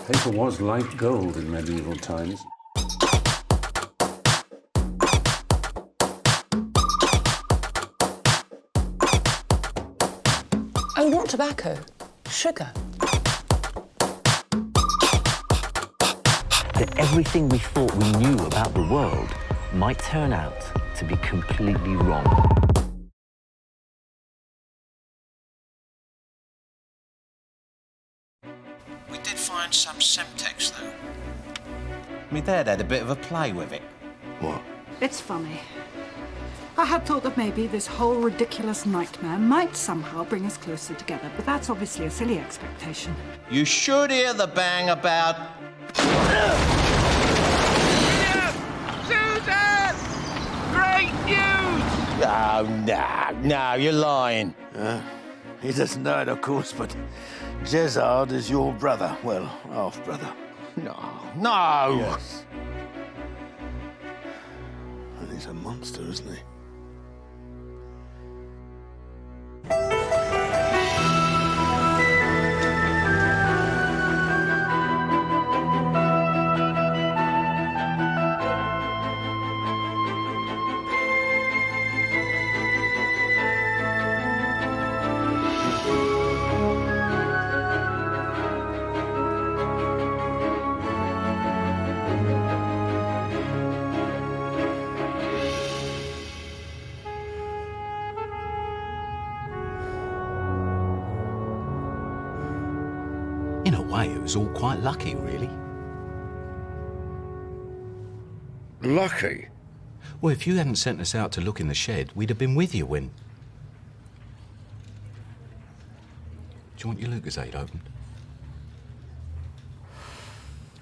Paper was like gold in medieval times. Oh, not tobacco. Sugar. That everything we thought we knew about the world might turn out to be completely wrong. We did find some Semtex, though. My dad had a bit of a play with it. What? It's funny. I had thought that maybe this whole ridiculous nightmare might somehow bring us closer together, but that's obviously a silly expectation. You should hear the bang about... Susan! Great news! No, you're lying. He doesn't know it, of course, but Jezzard is your brother. Well, half-brother. No! Yes. And he's a monster, isn't he? In a way, it was all quite lucky, really. Lucky? Well, if you hadn't sent us out to look in the shed, we'd have been with you when... Do you want your Lucasade opened?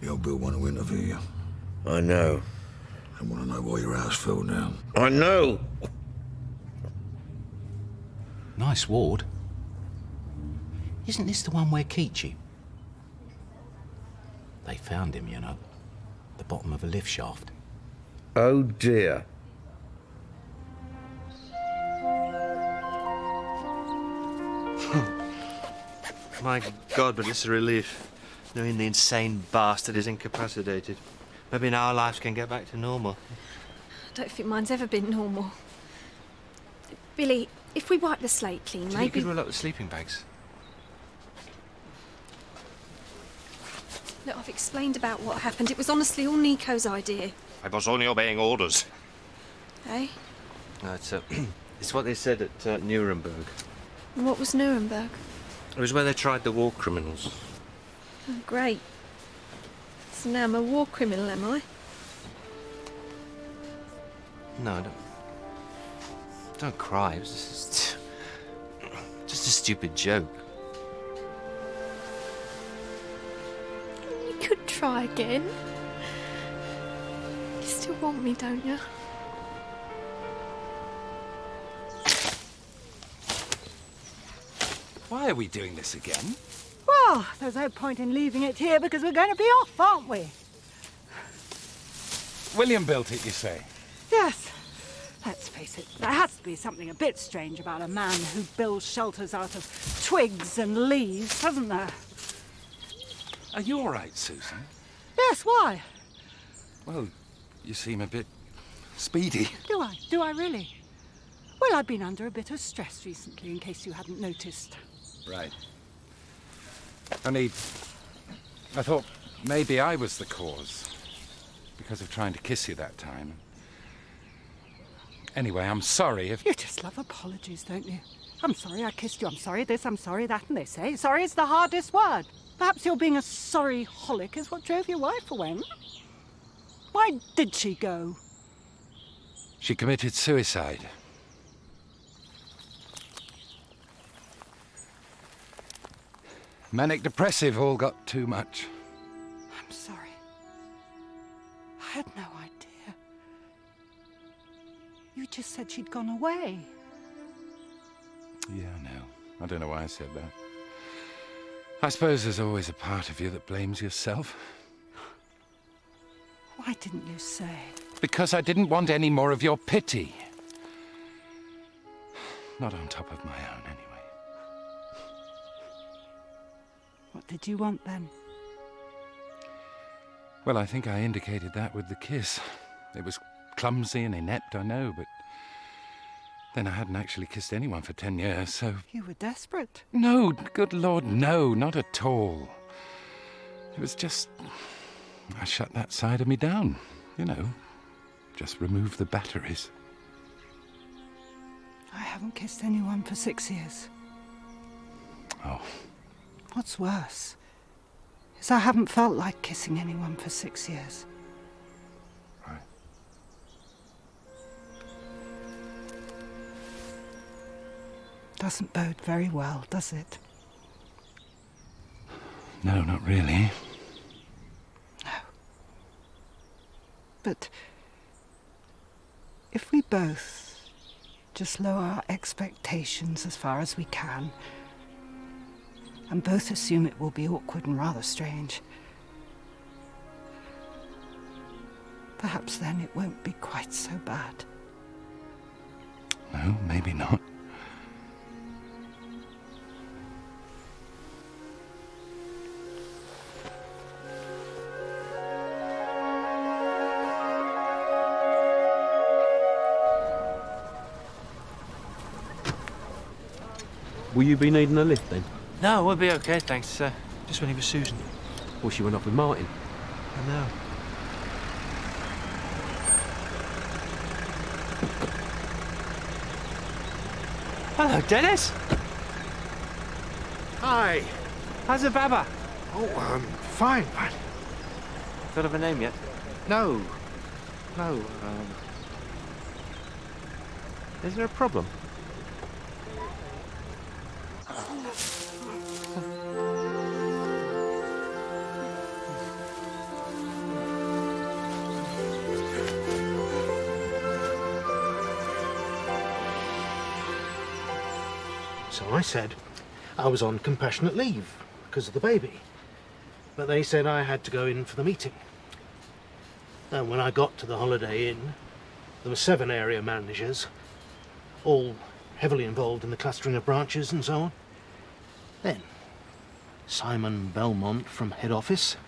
The old Bill want to interview you. I know. I want to know why your house fell down. I know. Nice ward. Isn't this the one where Keachy? They found him, you know. The bottom of a lift shaft. Oh, dear. My God, but it's a relief, knowing the insane bastard is incapacitated. Maybe now our lives can get back to normal. I don't think mine's ever been normal. Billy, if we wipe the slate clean, Do you think maybe... we could roll up the sleeping bags? Look, I've explained about what happened. It was honestly all Nico's idea. I was only obeying orders. Eh? No, it's what they said at Nuremberg. And what was Nuremberg? It was where they tried the war criminals. Oh, great. So now I'm a war criminal, am I? No, don't cry. It was just a stupid joke. You could try again. You still want me, don't you? Why are we doing this again? Well, there's no point in leaving it here because we're going to be off, aren't we? William built it, you say? Yes. Let's face it, there has to be something a bit strange about a man who builds shelters out of twigs and leaves, hasn't there? Are you all right, Susan? Yes, why? Well, you seem a bit speedy. Do I? Do I really? Well, I've been under a bit of stress recently, in case you hadn't noticed. Right. Only, I thought maybe I was the cause, because of trying to kiss you that time. Anyway, I'm sorry if... You just love apologies, don't you? I'm sorry I kissed you, I'm sorry this, I'm sorry that, and they say sorry is the hardest word. Perhaps your being a sorry-holic is what drove your wife away. Why did she go? She committed suicide. Manic depressive all got too much. I'm sorry. I had no idea. You just said she'd gone away. Yeah, I know. I don't know why I said that. I suppose there's always a part of you that blames yourself. Why didn't you say? Because I didn't want any more of your pity. Not on top of my own, anyway. What did you want then? Well, I think I indicated that with the kiss. It was clumsy and inept, I know, but then I hadn't actually kissed anyone for 10 years, so... You were desperate. No, good Lord, no, not at all. It was just... I shut that side of me down, you know. Just remove the batteries. I haven't kissed anyone for 6 years. Oh. What's worse is I haven't felt like kissing anyone for 6 years. Right. Doesn't bode very well, does it? No, not really. No. But if we both just lower our expectations as far as we can, and both assume it will be awkward and rather strange, perhaps then it won't be quite so bad. No, maybe not. Will you be needing a lift then? No, we'll be okay, thanks. Just waiting for Susan. Well, she went off with Martin. I know. Hello, Dennis. Hi. How's the baba? Oh, fine. Thought of a name yet? No. Is there a problem? So I said I was on compassionate leave because of the baby. But they said I had to go in for the meeting. And when I got to the Holiday Inn, there were 7 area managers, all heavily involved in the clustering of branches and so on. Then Simon Belmont from head office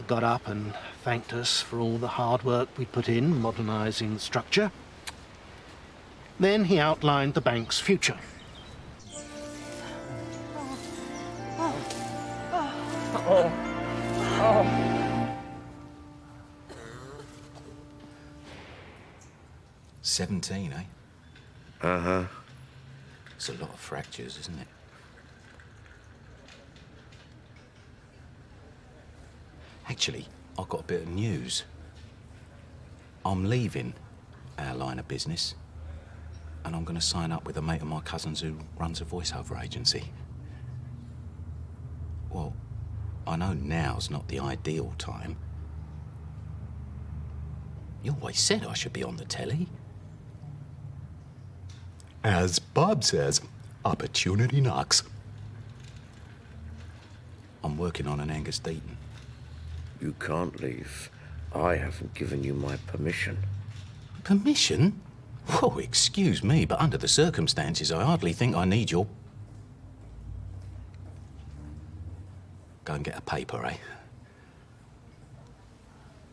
got up and thanked us for all the hard work we'd put in modernising the structure. Then he outlined the bank's future. 17, eh? Uh-huh. It's a lot of fractures, isn't it? Actually, I've got a bit of news. I'm leaving our line of business, and I'm going to sign up with a mate of my cousin's who runs a voiceover agency. Well, I know now's not the ideal time. You always said I should be on the telly. As Bob says, opportunity knocks. I'm working on an Angus Deaton. You can't leave. I haven't given you my permission. Permission? Oh, excuse me, but under the circumstances, I hardly think I need your... Go and get a paper, eh?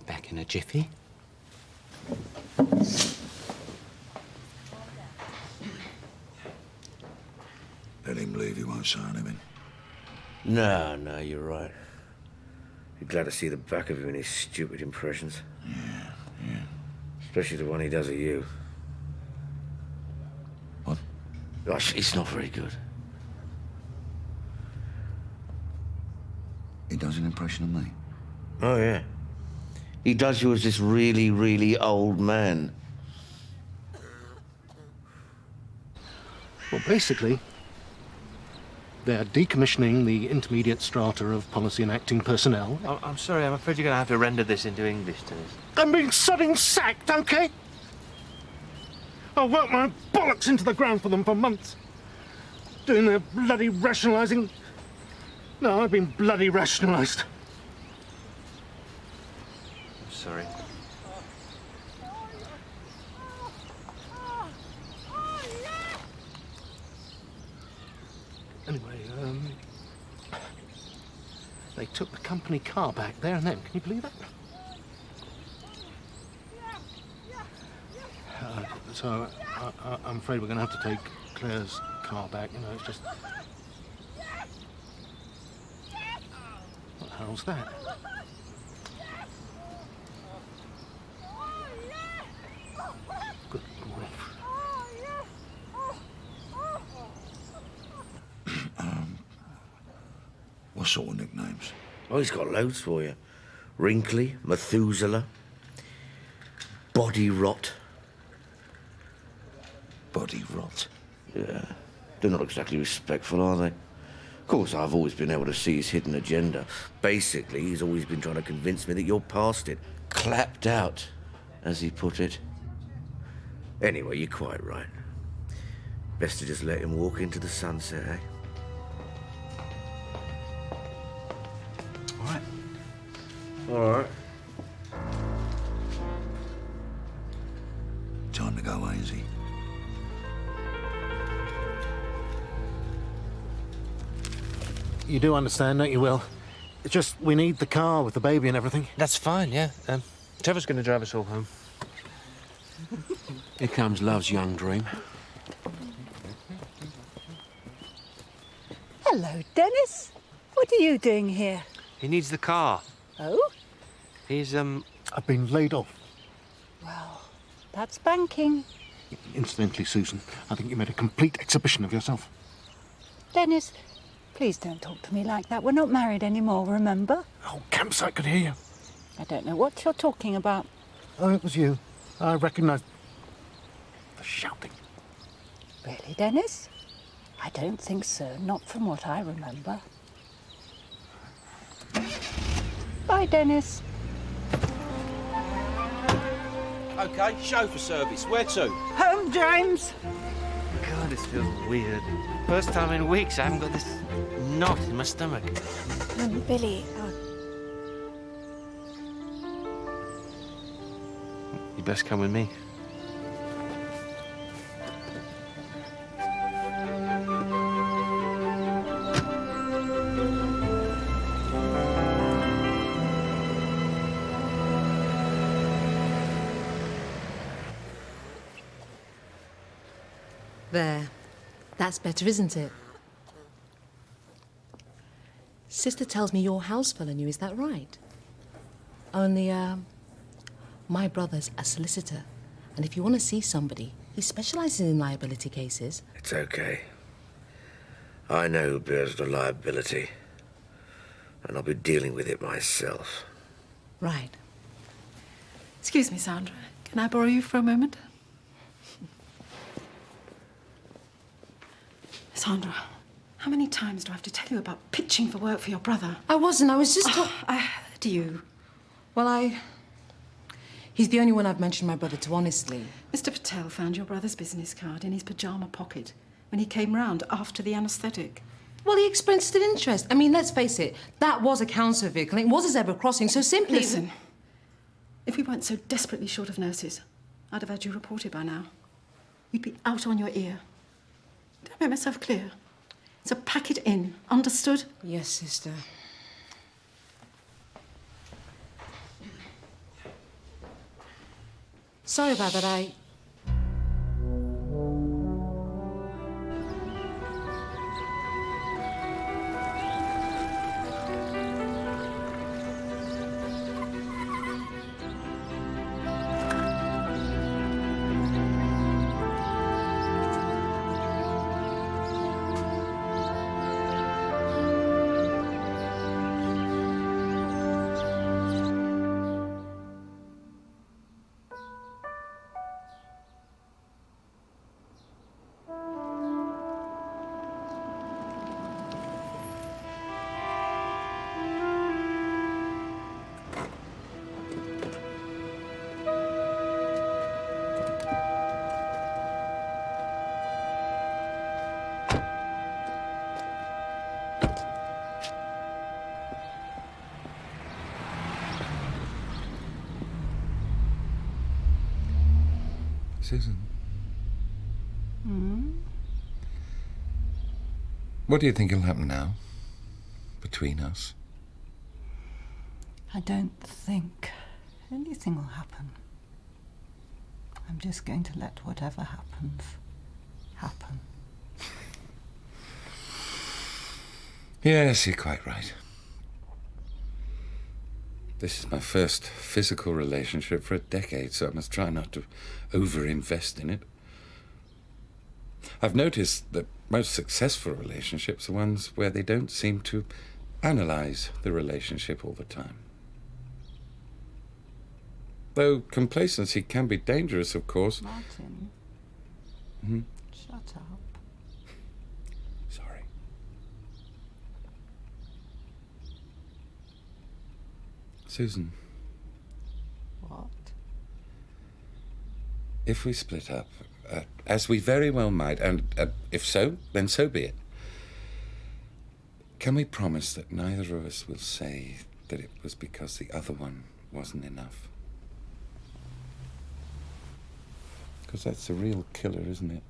Back in a jiffy. Let him leave, you won't sign him in. No, you're right. You're glad to see the back of him in his stupid impressions. Yeah. Especially the one he does of you. What? Gosh, it's not very good. He does an impression of me. Oh, yeah. He does you as this really, really old man. Well, basically, they're decommissioning the intermediate strata of policy and acting personnel. Oh, I'm sorry, I'm afraid you're going to have to render this into English, Dennis. I'm being sodding sacked, okay? I've worked my bollocks into the ground for them for months. Doing their bloody rationalising. No, I've been bloody rationalised. I'm sorry. Anyway, They took the company car back there and then. Can you believe that? So I'm afraid we're going to have to take Claire's car back. You know, it's just... What the hell's that? Good grief. What sort of nicknames? Oh, he's got loads for you. Wrinkly, Methuselah, Body Rot. Body Rot? Yeah. They're not exactly respectful, are they? Of course, I've always been able to see his hidden agenda. Basically, he's always been trying to convince me that you're past it. Clapped out, as he put it. Anyway, you're quite right. Best to just let him walk into the sunset, eh? All right. All right. Time to go, Ainsley. You do understand, don't you, Will? It's just we need the car with the baby and everything. That's fine, yeah. Trevor's going to drive us all home. Here comes Love's young dream. Hello, Dennis. What are you doing here? He needs the car. Oh? He's, I've been laid off. Well, that's banking. Incidentally, Susan, I think you made a complete exhibition of yourself. Dennis, please don't talk to me like that. We're not married anymore, remember? Oh, campsite could hear you. I don't know what you're talking about. Oh, it was you. I recognised the shouting. Really, Dennis? I don't think so. Not from what I remember. Bye, Dennis. OK, chauffeur service. Where to? Home, James. God, this feels weird. First time in weeks I haven't got this knot in my stomach. Billy, You best come with me. There. That's better, isn't it? Sister tells me you're houseful and you, is that right? Only, my brother's a solicitor, and if you want to see somebody, he specialises in liability cases. It's okay. I know who bears the liability, and I'll be dealing with it myself. Right. Excuse me, Sandra. Can I borrow you for a moment? Sandra, how many times do I have to tell you about pitching for work for your brother? I wasn't, I was just... I heard you. Well, He's the only one I've mentioned my brother to, honestly. Mr. Patel found your brother's business card in his pyjama pocket when he came round after the anaesthetic. Well, he expressed an interest. I mean, let's face it, that was a council vehicle. It was a zebra crossing, so simply... Listen, if we weren't so desperately short of nurses, I'd have had you reported by now. You'd be out on your ear. Did I make myself clear? So pack it in, understood? Yes, sister. Sorry about that, Susan. Hmm? What do you think will happen now? Between us? I don't think anything will happen. I'm just going to let whatever happens, happen. Yes, you're quite right. This is my first physical relationship for a decade, so I must try not to over-invest in it. I've noticed that most successful relationships are ones where they don't seem to analyze the relationship all the time. Though complacency can be dangerous, of course. Martin. Hmm? Shut up. Sorry. Susan. What? If we split up, as we very well might, and if so, then so be it, can we promise that neither of us will say that it was because the other one wasn't enough? Because that's a real killer, isn't it?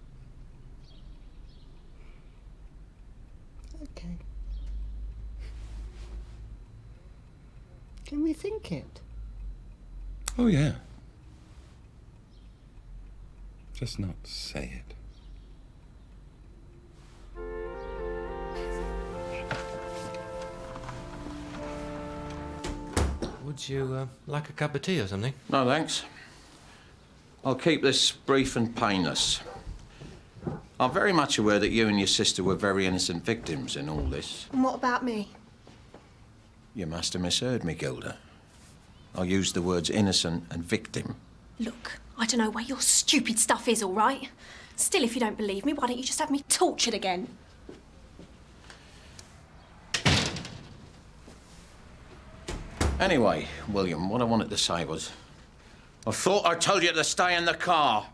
Okay. Can we think it? Oh, yeah. Just not say it. Would you like a cup of tea or something? No, thanks. I'll keep this brief and painless. I'm very much aware that you and your sister were very innocent victims in all this. And what about me? You must have misheard me, Gilda. I used the words innocent and victim. Look, I don't know where your stupid stuff is, all right? Still, if you don't believe me, why don't you just have me tortured again? Anyway, William, what I wanted to say was, I thought I told you to stay in the car.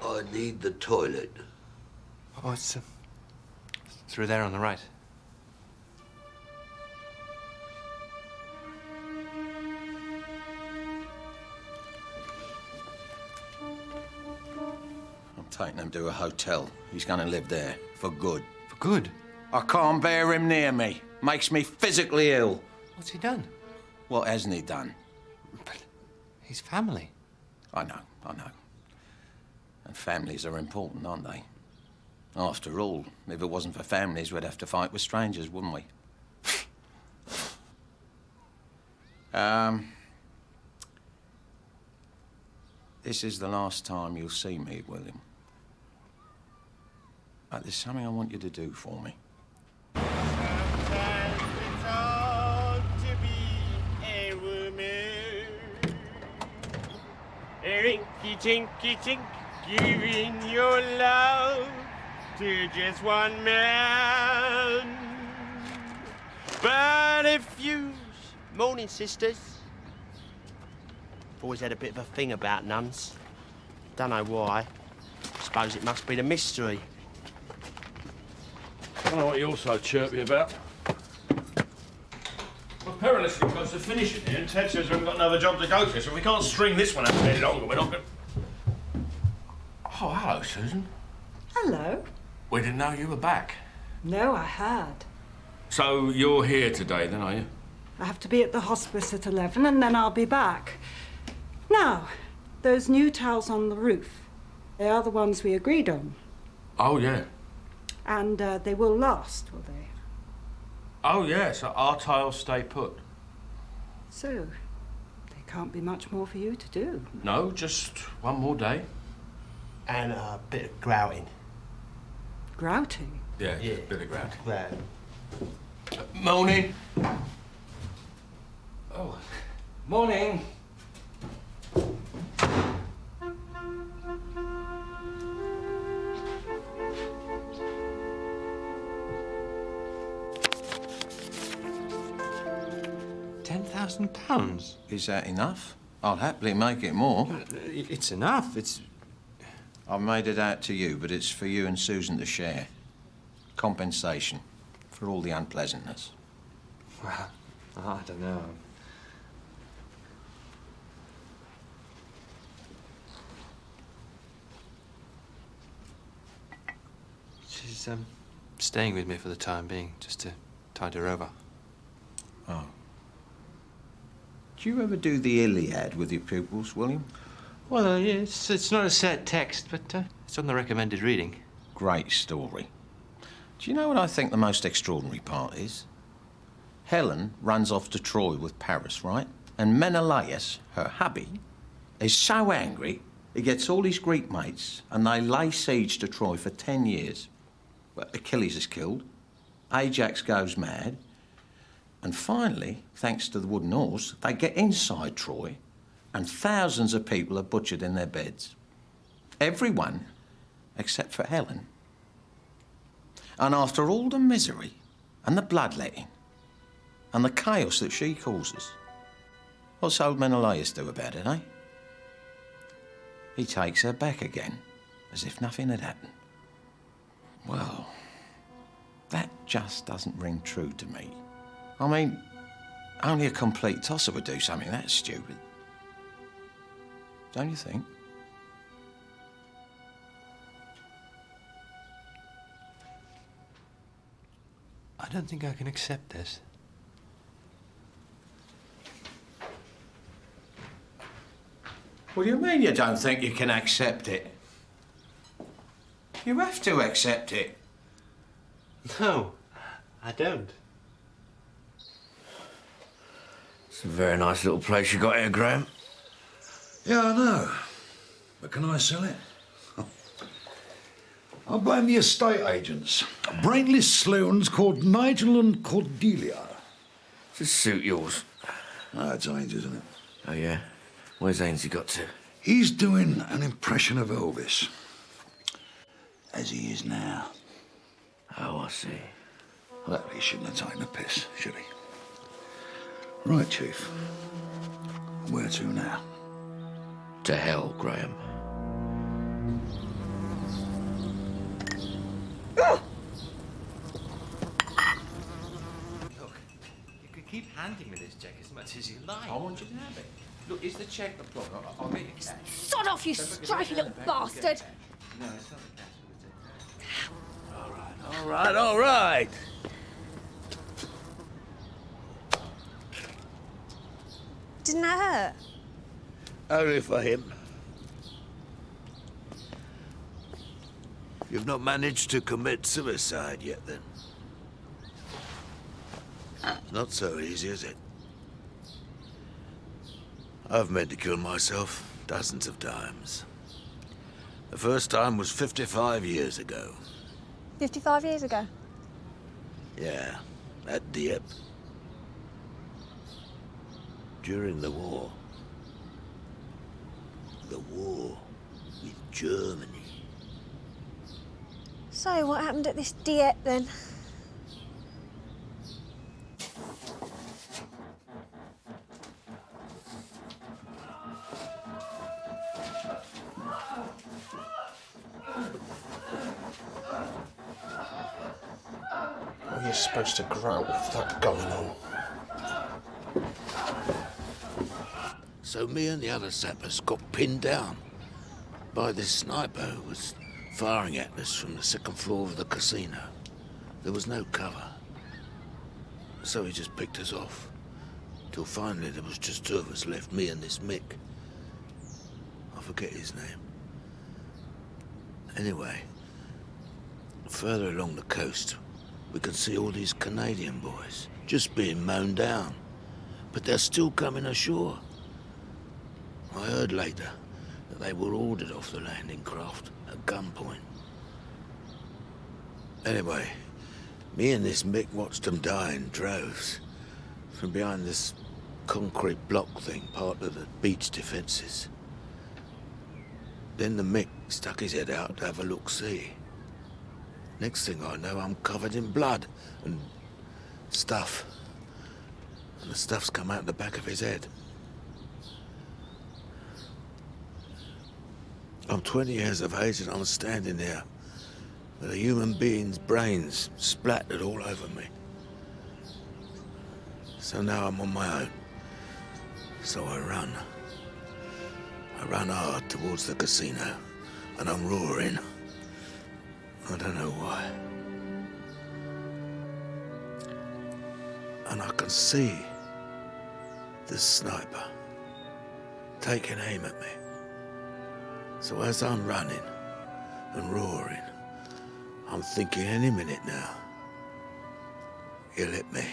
I need the toilet. Oh, it's through there on the right. I'm taking him to a hotel. He's going to live there for good. For good? I can't bear him near me. Makes me physically ill. What's he done? What hasn't he done? But he's family. I know. And families are important, aren't they? After all, if it wasn't for families, we'd have to fight with strangers, wouldn't we? This is the last time you'll see me, William. There's something I want you to do for me. Rinky tinky tink, giving your love to just one man. But if you... Morning, sisters. Always had a bit of a thing about nuns. Don't know why. Suppose it must be the mystery. I don't know what you're so chirpy about. We're perilously close to finishing here, and Ted says we haven't got another job to go to, so if we can't string this one out any longer, we're not going... Oh, hello, Susan. Hello. We didn't know you were back. No, I had. So you're here today, then, are you? I have to be at the hospice at 11 and then I'll be back. Now, those new towels on the roof, they are the ones we agreed on. Oh, yeah. And they will last, will they? Oh, yeah, so our tiles stay put. So, there can't be much more for you to do. No, just one more day. And a bit of grouting. Grouting? Yeah, just a bit of grouting. Right. Morning. Oh, morning. £10,000? Is that enough? I'll happily make it more. It's enough. I've made it out to you, but it's for you and Susan to share. Compensation for all the unpleasantness. Well, I don't know. She's staying with me for the time being, just to tide her over. Oh. Do you ever do the Iliad with your pupils, William? Well, yeah, it's not a set text, but it's on the recommended reading. Great story. Do you know what I think the most extraordinary part is? Helen runs off to Troy with Paris, right? And Menelaus, her hubby, is so angry he gets all his Greek mates and they lay siege to Troy for 10 years. But Achilles is killed, Ajax goes mad, and finally, thanks to the wooden horse, they get inside Troy and thousands of people are butchered in their beds. Everyone except for Helen. And after all the misery and the bloodletting and the chaos that she causes, what's old Menelaus do about it, eh? He takes her back again, as if nothing had happened. Well, that just doesn't ring true to me. I mean, only a complete tosser would do something that stupid. Don't you think? I don't think I can accept this. What do you mean you don't think you can accept it? You have to accept it. No, I don't. It's a very nice little place you got here, Graham. Yeah, I know. But can I sell it? I blame the estate agents. Brainless sloons called Nigel and Cordelia. Does this suit yours? That's Ainsley, isn't it? Oh, yeah? Where's Ainsley got to? He's doing an impression of Elvis. As he is now. Oh, I see. Well, he shouldn't have taken the piss, should he? Right, Chief. Where to now? To hell, Graham. Look, you could keep handing me this check as much as you like. I want you to have it. Look, is the cheque the problem? I'll get you cash. Sod off, you stripy little bastard! No, it's not the cash. All right, all right. Didn't that hurt? Only for him. You've not managed to commit suicide yet, then? It's not so easy, is it? I've meant to kill myself dozens of times. The first time was 55 years ago. 55 years ago? Yeah, at Dieppe. During the war. The war with Germany. So, what happened at this Dieppe, then? Well, you're supposed to grow with that going on. So me and the other sappers got pinned down by this sniper who was firing at us from the second floor of the casino. There was no cover. So he just picked us off. Till finally there was just two of us left, me and this Mick. I forget his name. Anyway, further along the coast, we could see all these Canadian boys just being mown down. But they're still coming ashore. I heard later that they were ordered off the landing craft at gunpoint. Anyway, me and this Mick watched them die in droves from behind this concrete block thing, part of the beach defences. Then the Mick stuck his head out to have a look-see. Next thing I know, I'm covered in blood and stuff. And the stuff's come out the back of his head. I'm 20 years of age and I'm standing there with a human being's brains splattered all over me. So now I'm on my own. So I run. I run hard towards the casino and I'm roaring. I don't know why. And I can see the sniper, taking aim at me. So as I'm running and roaring, I'm thinking any minute now, he'll hit me,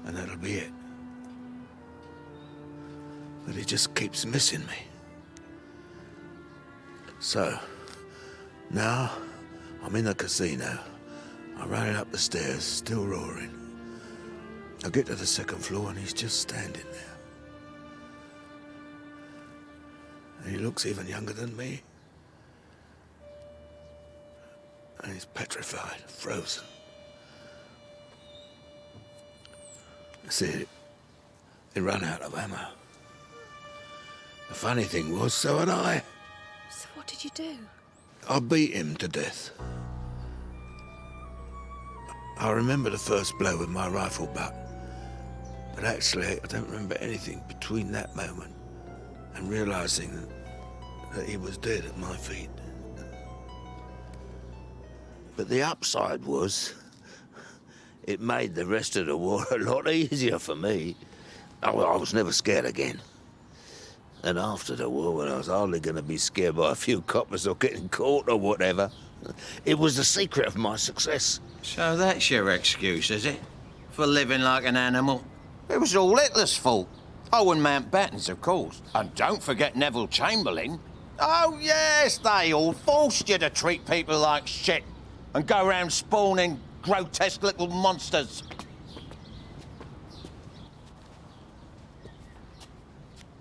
and that'll be it. But he just keeps missing me. So, now I'm in the casino. I'm running up the stairs, still roaring. I get to the second floor and he's just standing there. And he looks even younger than me. And he's petrified, frozen. See, he ran out of ammo. The funny thing was, so had I. So what did you do? I beat him to death. I remember the first blow with my rifle butt, but actually I don't remember anything between that moment and realizing that he was dead at my feet. But the upside was, it made the rest of the war a lot easier for me. I was never scared again. And after the war, when I was hardly going to be scared by a few coppers or getting caught or whatever, it was the secret of my success. So that's your excuse, is it? For living like an animal? It was all Hitler's fault. Oh, and Mountbatten's, of course. And don't forget Neville Chamberlain. Oh, yes, they all forced you to treat people like shit and go around spawning grotesque little monsters.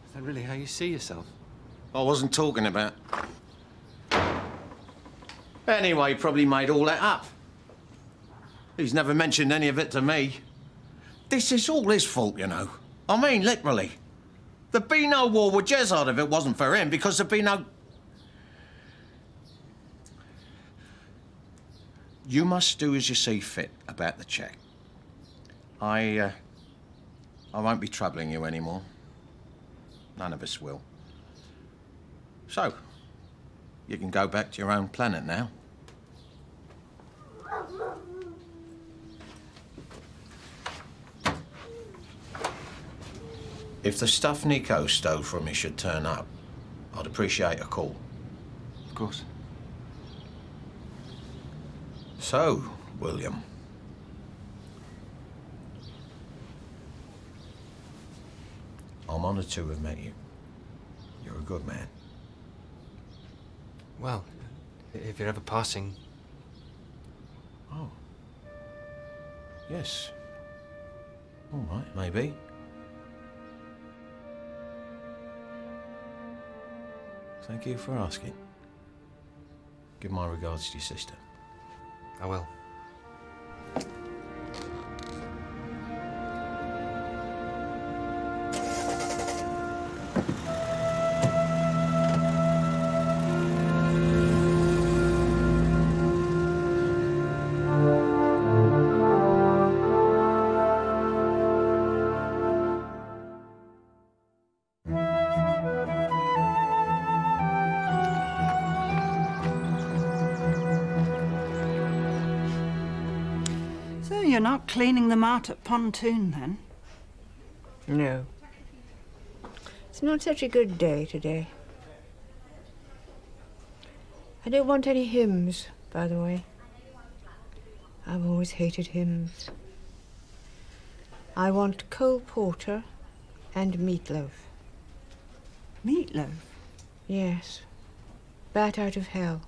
Is that really how you see yourself? I wasn't talking about. Anyway, he probably made all that up. He's never mentioned any of it to me. This is all his fault, you know. I mean, literally. There'd be no war with Jezzard if it wasn't for him, because there'd be no... You must do as you see fit about the check. I won't be troubling you anymore. None of us will. So, you can go back to your own planet now. If the stuff Nico stole from me should turn up, I'd appreciate a call. Of course. So, William. I'm honoured to have met you. You're a good man. Well, if you're ever passing... Oh. Yes. All right, maybe. Thank you for asking. Give my regards to your sister. I will. You're not cleaning them out at Pontoon, then? No. It's not such a good day today. I don't want any hymns, by the way. I've always hated hymns. I want Cole Porter and meatloaf. Meatloaf? Yes. Bat out of hell.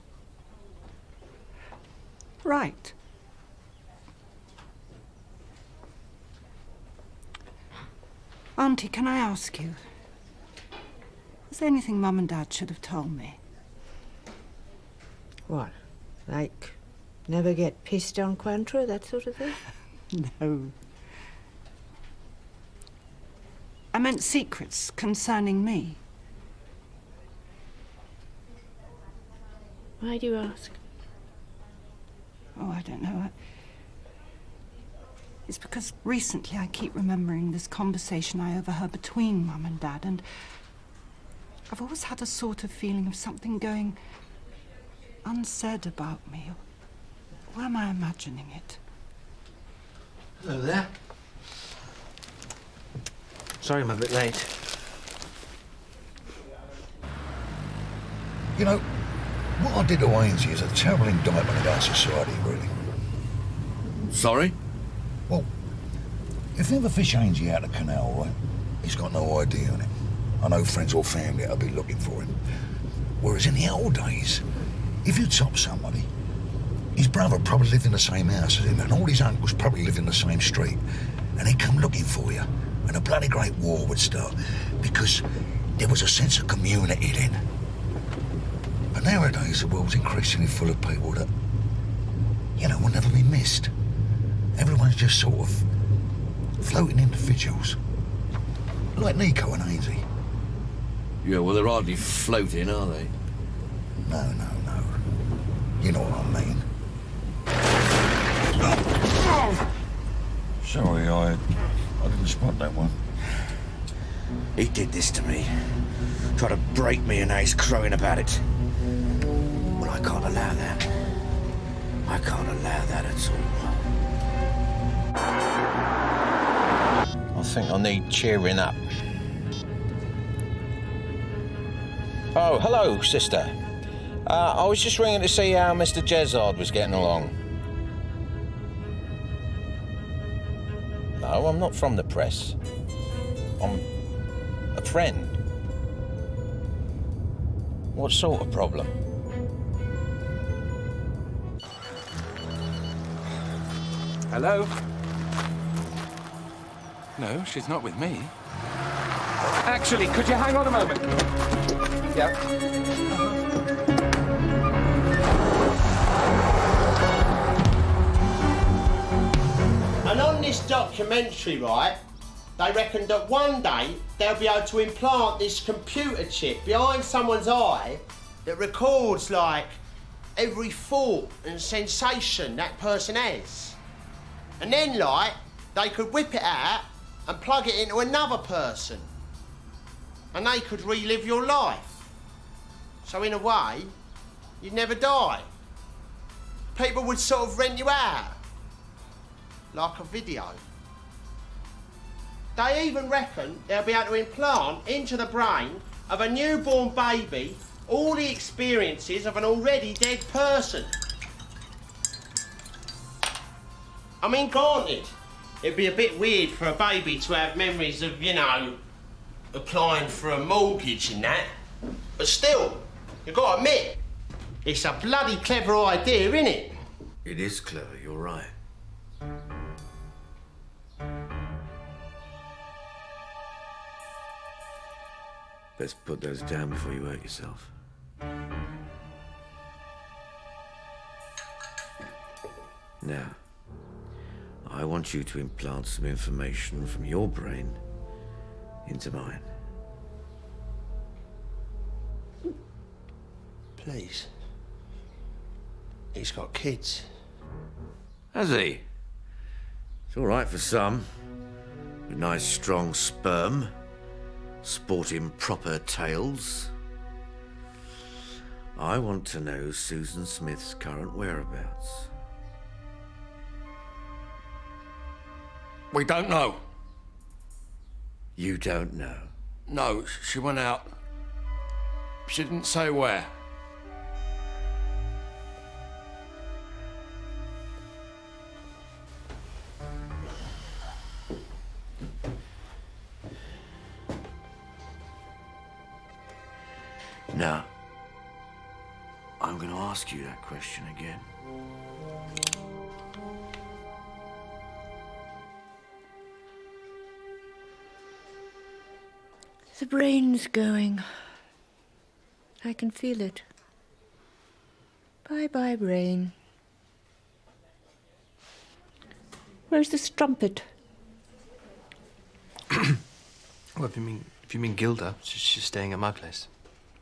Right. Auntie, can I ask you, is there anything Mum and Dad should have told me? What? Like, never get pissed on Quantra, that sort of thing? No. I meant secrets concerning me. Why do you ask? Oh, I don't know. It's because recently I keep remembering this conversation I overheard between Mum and Dad, and I've always had a sort of feeling of something going unsaid about me. Or am I imagining it? Hello there. Sorry I'm a bit late. You know, what I did to Ainsy is a terrible indictment of our society, really. Sorry? Well, if they ever fish Ainsy out of the canal, right, he's got no ID on him. I know friends or family that'll be looking for him. Whereas in the old days, if you top somebody, his brother probably lived in the same house as him, and all his uncles probably lived in the same street, and he'd come looking for you, and a bloody great war would start, because there was a sense of community then. But nowadays, the world's increasingly full of people that, you know, will never be missed. Everyone's just sort of floating individuals. Like Nico and Ainsy. Yeah, well, they're hardly floating, are they? No. You know what I mean. Sorry, I didn't spot that one. He did this to me. Tried to break me and now he's crowing about it. Well, I can't allow that. I can't allow that at all. I think I need cheering up. Oh, hello, sister. I was just ringing to see how Mr. Jezzard was getting along. No, I'm not from the press. I'm a friend. What sort of problem? Hello? No, she's not with me. Actually, could you hang on a moment? Yeah. And on this documentary, right, they reckon that one day they'll be able to implant this computer chip behind someone's eye that records, like, every thought and sensation that person has. And then, like, they could whip it out and plug it into another person. And they could relive your life. So in a way, you'd never die. People would sort of rent you out. Like a video. They even reckon they'll be able to implant into the brain of a newborn baby all the experiences of an already dead person. I mean, granted, it'd be a bit weird for a baby to have memories of, you know, applying for a mortgage and that. But still, you've got to admit, it's a bloody clever idea, isn't it? It is clever, you're right. Let's put those down before you hurt yourself. Now, I want you to implant some information from your brain into mine. Please. He's got kids. Has he? It's all right for some. With nice, strong sperm. Sporting proper tails. I want to know Susan Smith's current whereabouts. We don't know. You don't know? No, she went out. She didn't say where. Now, I'm going to ask you that question again. The brain's going. I can feel it. Bye-bye, brain. Where's the strumpet? Well, if you mean Gilda, she's staying at my place.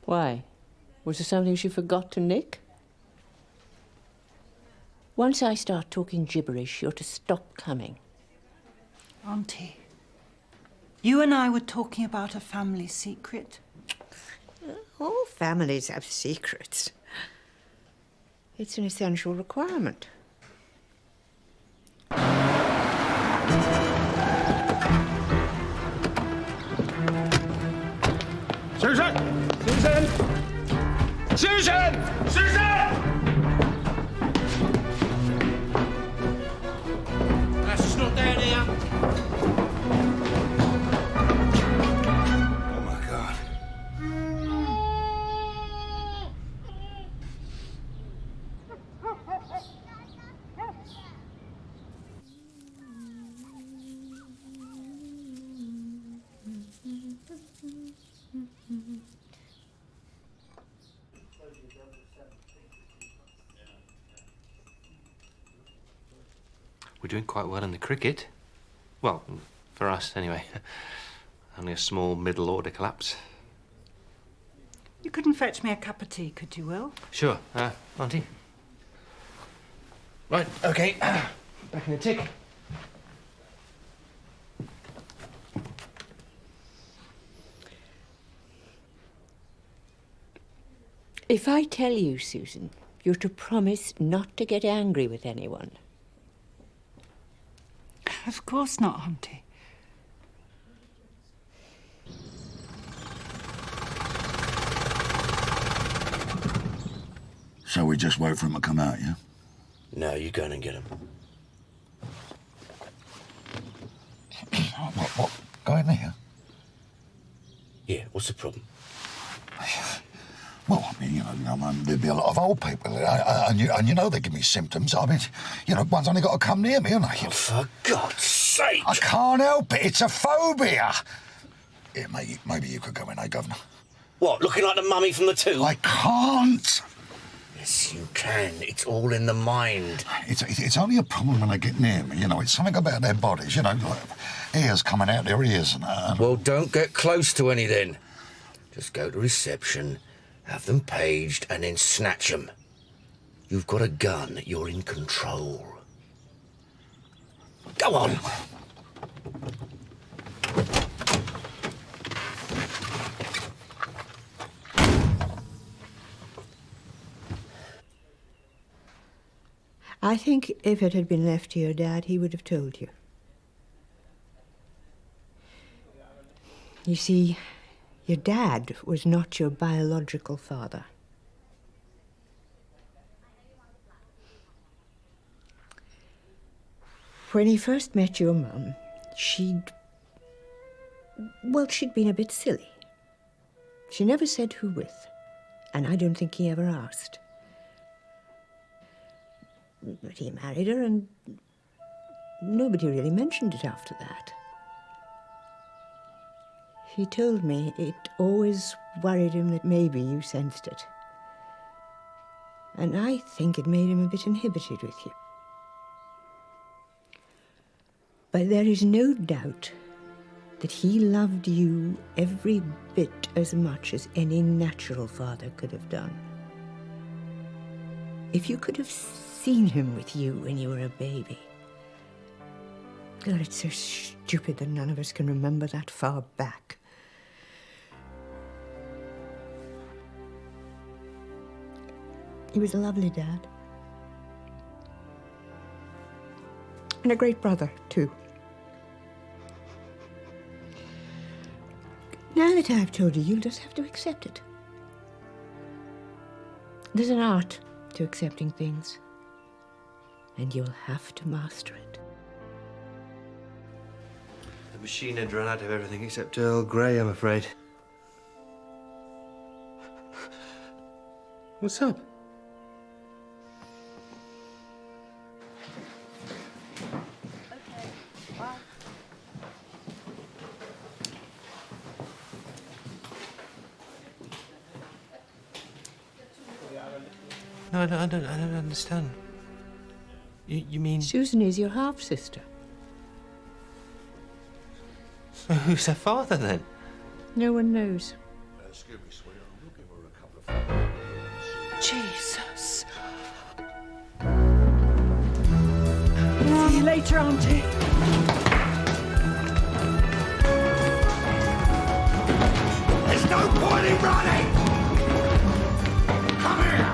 Why? Was there something she forgot to nick? Once I start talking gibberish, you're to stop coming. Auntie, you and I were talking about a family secret. All families have secrets. It's an essential requirement. Susan! Susan! That's not down here. Oh my God. We're doing quite well in the cricket. Well, for us, anyway. Only a small middle-order collapse. You couldn't fetch me a cup of tea, could you, Will? Sure, Auntie. Right, OK. Back in the tick. If I tell you, Susan, you're to promise not to get angry with anyone. Of course not, Auntie. So we just wait for him to come out, yeah? No, you go and get him. What? Go in there? Yeah, what's the problem? Well, I mean, there'd be a lot of old people, and you know they give me symptoms. I mean, one's only got to come near me, haven't they? Oh, for God's sake! I can't help it. It's a phobia. Yeah, maybe you could go in, eh, Governor? What, looking like the mummy from the tomb? I can't. Yes, you can. It's all in the mind. It's only a problem when they get near me. It's something about their bodies. Like ears coming out their ears and. Well, don't get close to any then. Just go to reception. Have them paged and then snatch them. You've got a gun, you're in control. Go on! I think if it had been left to your dad, he would have told you. You see, your dad was not your biological father. When he first met your mum, she'd been a bit silly. She never said who with, and I don't think he ever asked. But he married her, and nobody really mentioned it after that. He told me it always worried him that maybe you sensed it. And I think it made him a bit inhibited with you. But there is no doubt that he loved you every bit as much as any natural father could have done. If you could have seen him with you when you were a baby. God, it's so stupid that none of us can remember that far back. He was a lovely dad. And a great brother, too. Now that I've told you, you'll just have to accept it. There's an art to accepting things, and you'll have to master it. The machine had run out of everything except Earl Grey, I'm afraid. What's up? No, I don't understand. You mean... Susan is your half-sister. So who's her father, then? No one knows. Excuse me, sweetheart. We'll give her a couple of... Jesus. See you later, Auntie. There's no point in running! Come here!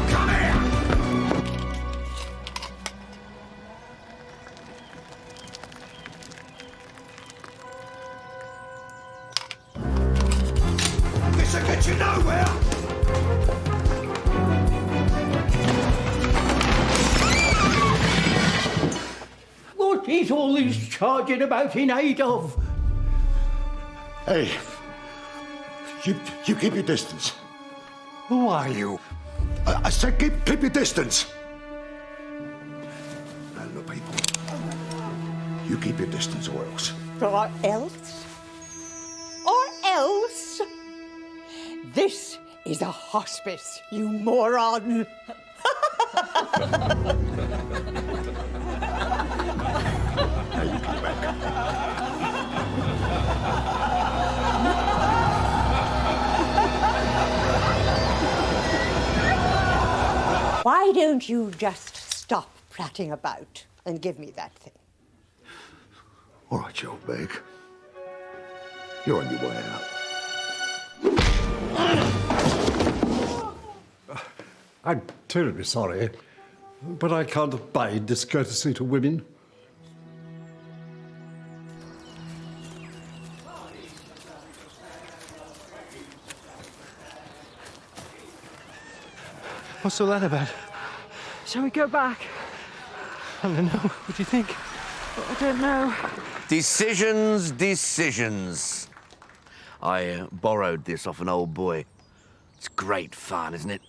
Come here! all he's charging about in aid of? Hey, you keep your distance. Who are you? I said keep your distance. Now look, people. You keep your distance or else. Or else? Or else? This is a hospice, you moron. Now you come back. Why don't you just stop prattling about and give me that thing? All right, you old bag. You're on your way out. I'm terribly sorry, but I can't abide discourtesy to women. What's all that about? Shall we go back? I don't know. What do you think? I don't know. Decisions. I borrowed this off an old boy. It's great fun, isn't it?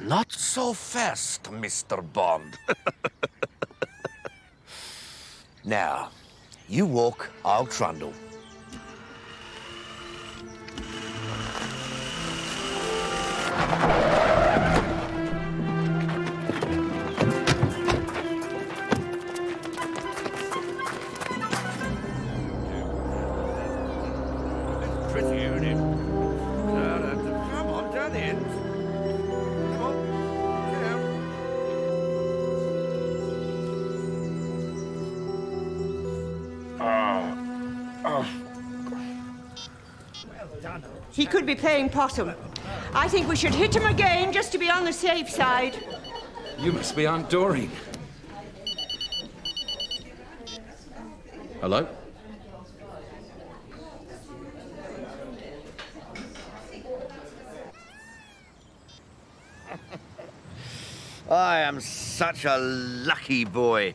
Not so fast, Mr. Bond. Now, you walk, I'll trundle. He could be playing possum. I think we should hit him again just to be on the safe side. You must be Aunt Doreen. Hello? I am such a lucky boy.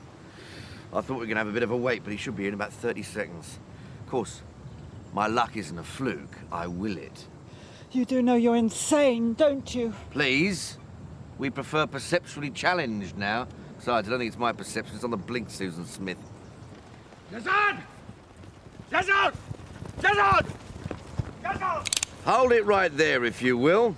I thought we were going to have a bit of a wait, but he should be in about 30 seconds. Of course, my luck isn't a fluke. I will it. You do know you're insane, don't you? Please? We prefer perceptually challenged now. Besides, I don't think it's my perception. It's on the blink, Susan Smith. Jezzard! Jezzard! Jezzard! Jezzard! Hold it right there, if you will.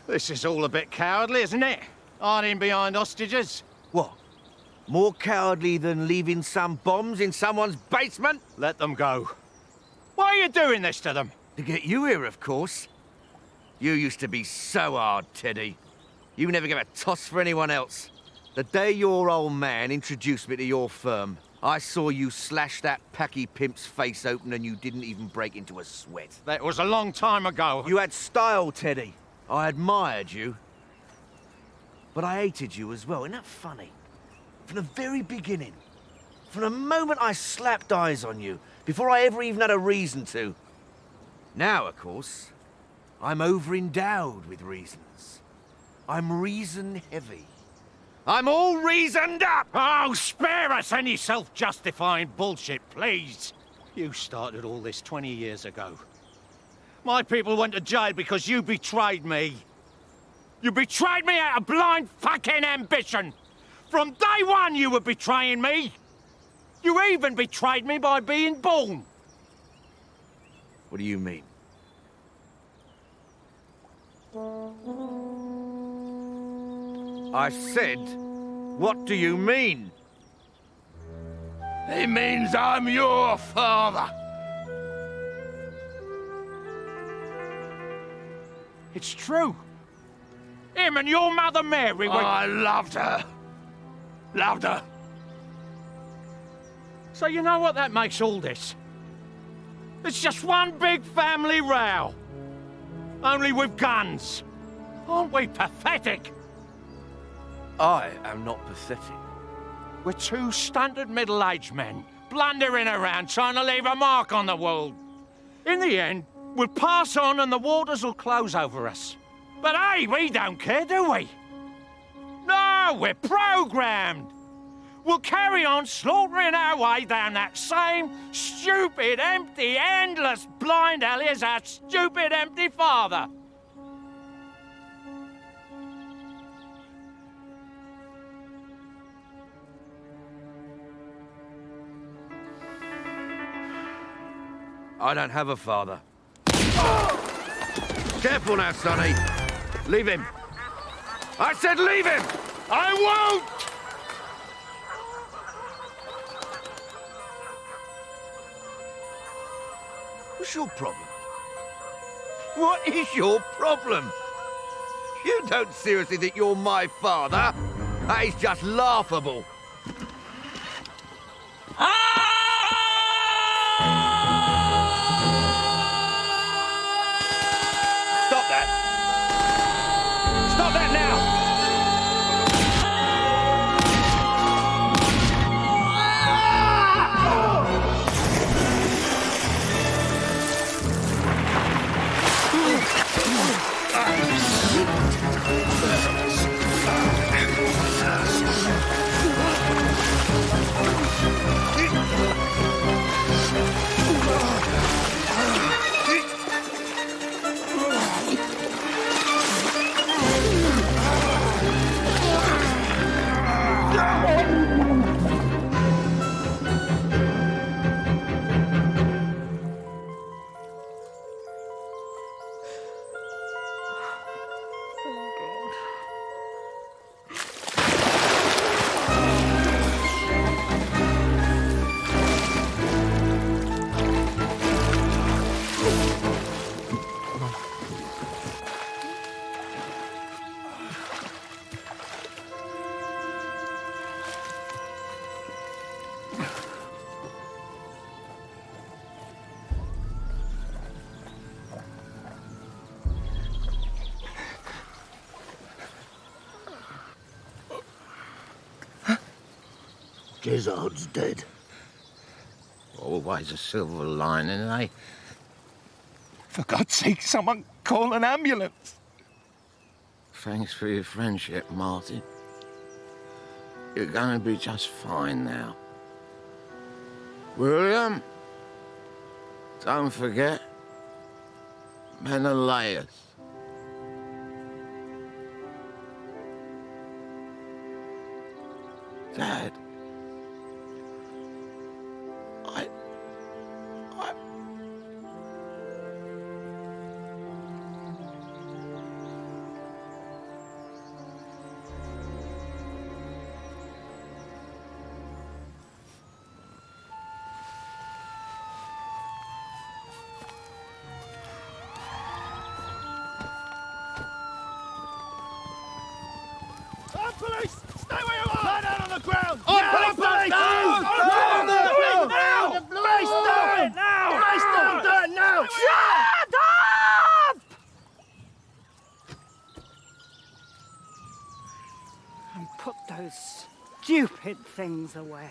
This is all a bit cowardly, isn't it? Hiding behind hostages. What? More cowardly than leaving some bombs in someone's basement? Let them go. Why are you doing this to them? To get you here, of course. You used to be so hard, Teddy. You never gave a toss for anyone else. The day your old man introduced me to your firm, I saw you slash that packy pimp's face open and you didn't even break into a sweat. That was a long time ago. You had style, Teddy. I admired you. But I hated you as well. Isn't that funny? From the very beginning. From the moment I slapped eyes on you, before I ever even had a reason to. Now, of course, I'm over-endowed with reasons. I'm reason-heavy. I'm all reasoned up! Oh, spare us any self-justifying bullshit, please. You started all this 20 years ago. My people went to jail because you betrayed me. You betrayed me out of blind fucking ambition. From day one, you were betraying me. You even betrayed me by being born. What do you mean? I said, what do you mean? It means I'm your father. It's true. Him and your mother Mary were... I loved her. Loved her. So you know what that makes all this? It's just one big family row. Only with guns. Aren't we pathetic? I am not pathetic. We're two stunted middle-aged men, blundering around trying to leave a mark on the world. In the end, we'll pass on and the waters will close over us. But hey, we don't care, do we? No! No, we're programmed. We'll carry on slaughtering our way down that same stupid, empty, endless, blind alley as our stupid, empty father. I don't have a father. Careful now, Sonny. Leave him. I said leave him! I won't! What's your problem? What is your problem? You don't seriously think you're my father? That is just laughable. Stop that! Stop that now! Jezzard's dead. Always a silver lining, eh? For God's sake, someone call an ambulance. Thanks for your friendship, Martin. You're gonna be just fine now. William, don't forget Menelaus. Dad. Police! Stay where you are! Lie down on the ground! Police, police! Now! Police, do it now! Police, don't do it now! Shut up! And put those stupid things away.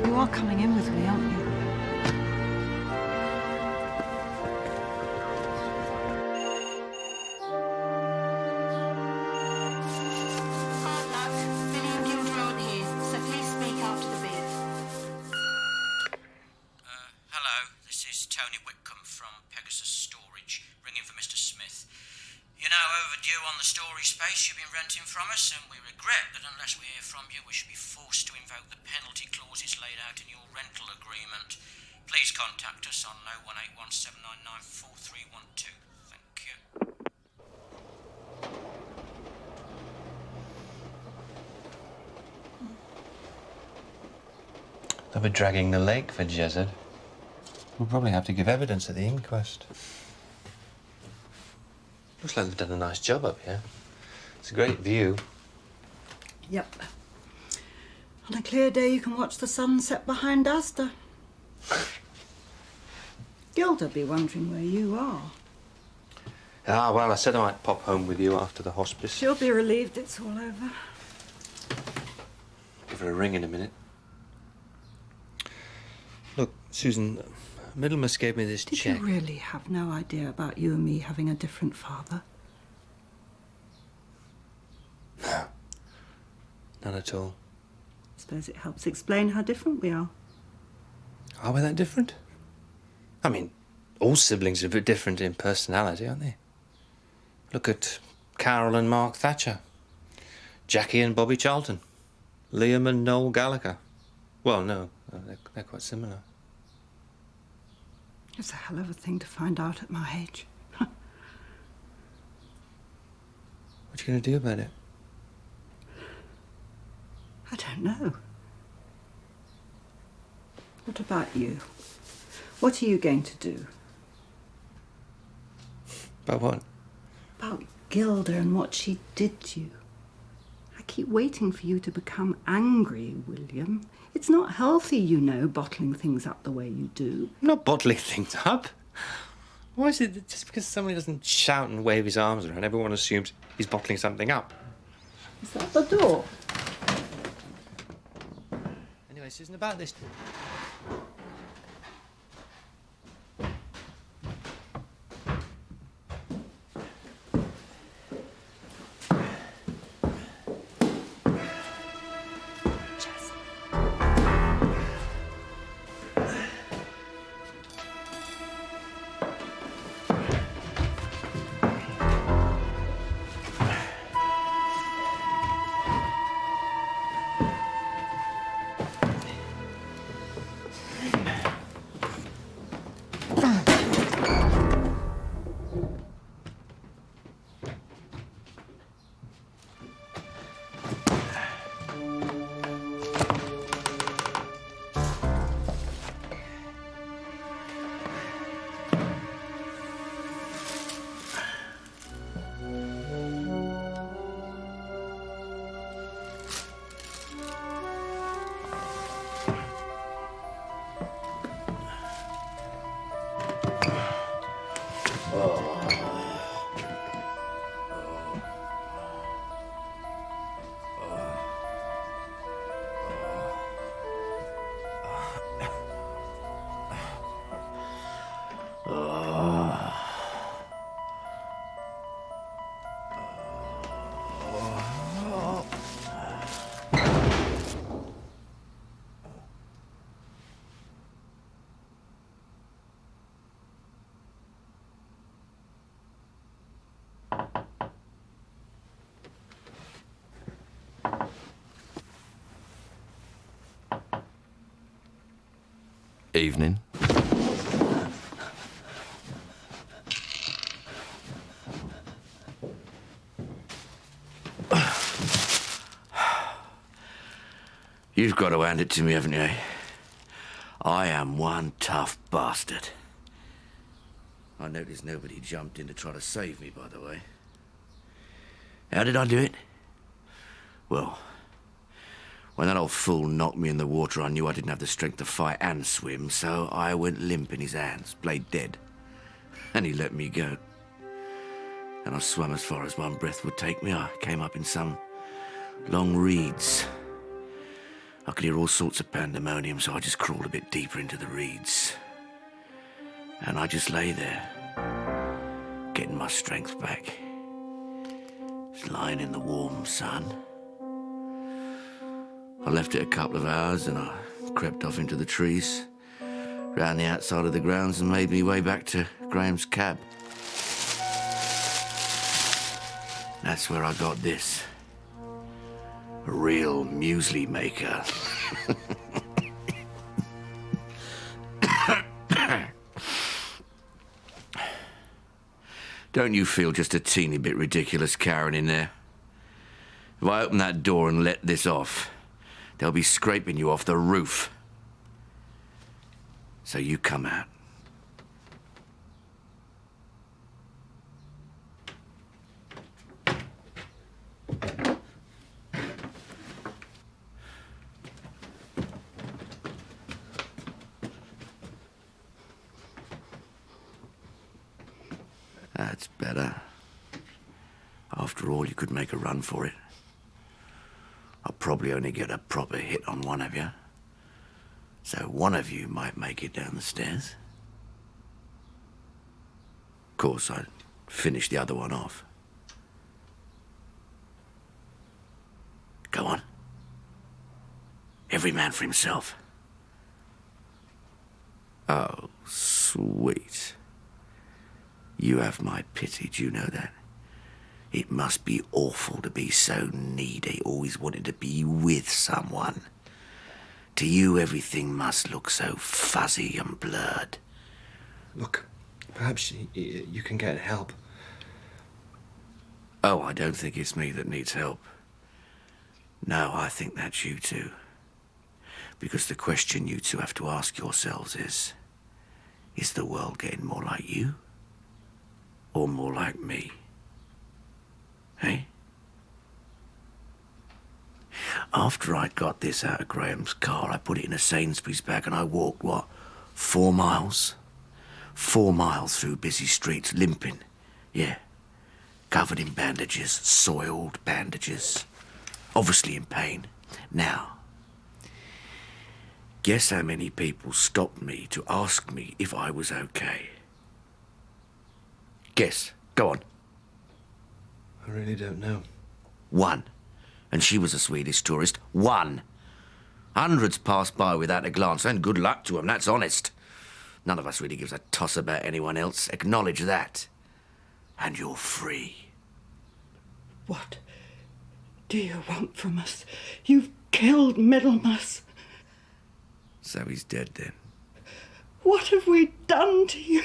You are coming in with me, aren't you? Hard luck. Billy and Gilda aren't here, so please speak after the beep. Hello, this is Tony Whitcomb from Pegasus Storage, ringing for Mr. Smith. You're now overdue on the storage space you've been renting from us, and we regret that unless we hear from you, we should be forced to invoke the penalty clauses laid out in your rental agreement. Please contact us on 01817994312. Thank you. They'll be dragging the leg for Jezzard. We'll probably have to give evidence at the inquest. Looks like they've done a nice job up here. It's a great view. Yep. On a clear day, you can watch the sunset behind Asda. Gilda be wondering where you are. Ah, well, I said I might pop home with you after the hospice. She'll be relieved it's all over. Give her a ring in a minute. Look, Susan, Middlemass gave me this Did check. you really have no idea about you and me having a different father? No. None at all. I suppose it helps explain how different we are. Are we that different? I mean, all siblings are a bit different in personality, aren't they? Look at Carol and Mark Thatcher. Jackie and Bobby Charlton. Liam and Noel Gallagher. Well, no, they're quite similar. It's a hell of a thing to find out at my age. What are you going to do about it? I don't know. What about you? What are you going to do? About what? About Gilda and what she did to you. I keep waiting for you to become angry, William. It's not healthy, you know, bottling things up the way you do. I'm not bottling things up. Why is it that just because somebody doesn't shout and wave his arms around, everyone assumes he's bottling something up? Is that the door? Anyway, Susan, about this... Evening. You've got to hand it to me, haven't you? I am one tough bastard. I noticed nobody jumped in to try to save me, by the way. How did I do it? Well, when that old fool knocked me in the water, I knew I didn't have the strength to fight and swim, so I went limp in his hands, played dead. And he let me go. And I swam as far as one breath would take me. I came up in some long reeds. I could hear all sorts of pandemonium, so I just crawled a bit deeper into the reeds. And I just lay there, getting my strength back. Just lying in the warm sun. I left it a couple of hours and I crept off into the trees, round the outside of the grounds and made me way back to Graham's cab. That's where I got this. A real muesli maker. Don't you feel just a teeny bit ridiculous, Karen, in there? If I open that door and let this off, they'll be scraping you off the roof. So you come out. That's better. After all, you could make a run for it. I'll probably only get a proper hit on one of you. So one of you might make it down the stairs. Of course, I'd finish the other one off. Go on. Every man for himself. Oh, sweet. You have my pity, do you know that? It must be awful to be so needy, always wanting to be with someone. To you, everything must look so fuzzy and blurred. Look, perhaps you can get help. Oh, I don't think it's me that needs help. No, I think that's you two. Because the question you two have to ask yourselves is the world getting more like you? Or more like me? Hey? After I'd got this out of Graham's car, I put it in a Sainsbury's bag and I walked, what, 4 miles? 4 miles through busy streets, limping. Yeah. Covered in bandages, soiled bandages. Obviously in pain. Now, guess how many people stopped me to ask me if I was okay? Guess. Go on. I really don't know. 1. And she was a Swedish tourist. 1. Hundreds passed by without a glance, and good luck to them, that's honest. None of us really gives a toss about anyone else. Acknowledge that. And you're free. What do you want from us? You've killed Middlemass. So he's dead then. What have we done to you?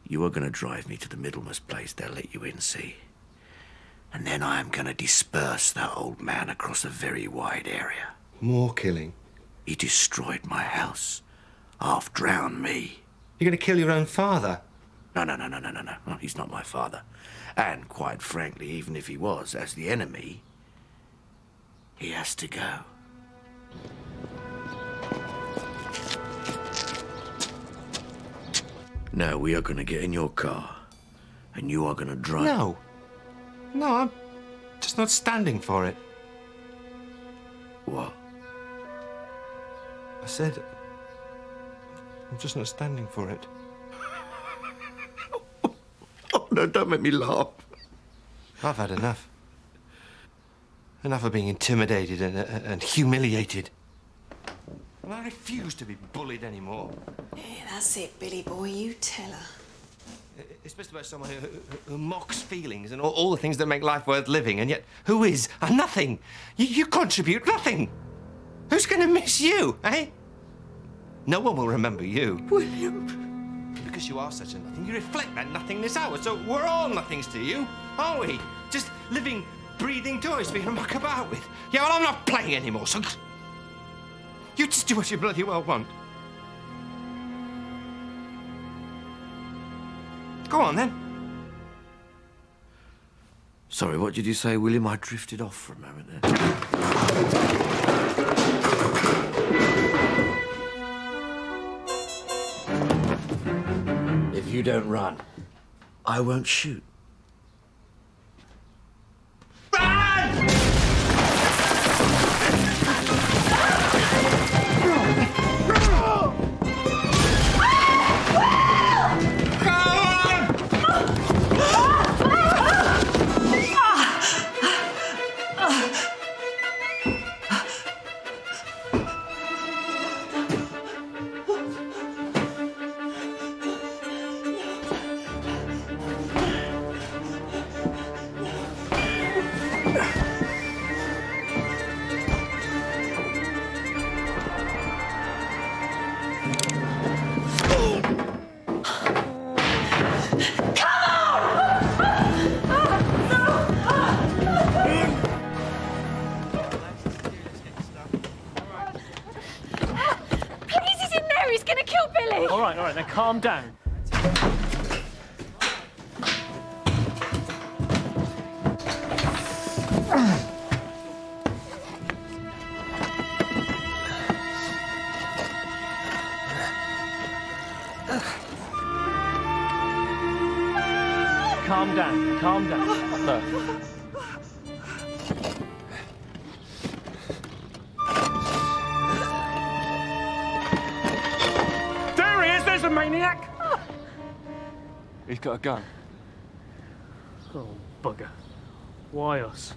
You are going to drive me to the Middlemass place. They'll let you in, see? And then I am going to disperse that old man across a very wide area. More killing? He destroyed my house. Half drowned me. You're going to kill your own father? No, he's not my father. And quite frankly, even if he was, as the enemy, he has to go. Now we are going to get in your car, and you are going to drive... No. No, I'm just not standing for it. What? I said... I'm just not standing for it. Oh, no, don't make me laugh. I've had enough. Enough of being intimidated and humiliated. And I refuse to be bullied anymore. Yeah, that's it, Billy boy, you tell her. It's supposed to be about someone who mocks feelings and all the things that make life worth living, and yet who is? And nothing. You contribute nothing. Who's going to miss you, eh? No one will remember you. William. Because you are such a nothing, you reflect that nothingness out. So we're all nothings to you, aren't we? Just living, breathing toys for you to muck about with. Yeah, well, I'm not playing anymore, so... You just do what you bloody well want. Go on, then. Sorry, what did you say, William? I drifted off for a moment there. If you don't run, I won't shoot. right, now calm down. Calm down, calm down. Look. There he is, there's a maniac! He's got a gun. Oh, bugger. Why us?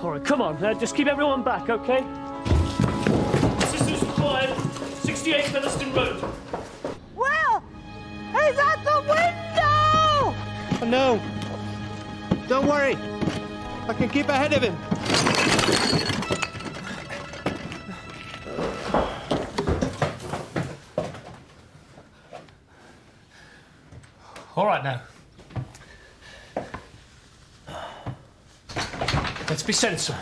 All right, come on, just keep everyone back, OK? Assistance required, 68 Featherstone Road. Will! He's at the window! Oh, no. Don't worry. I can keep ahead of him. All right, now. Let's be sensible.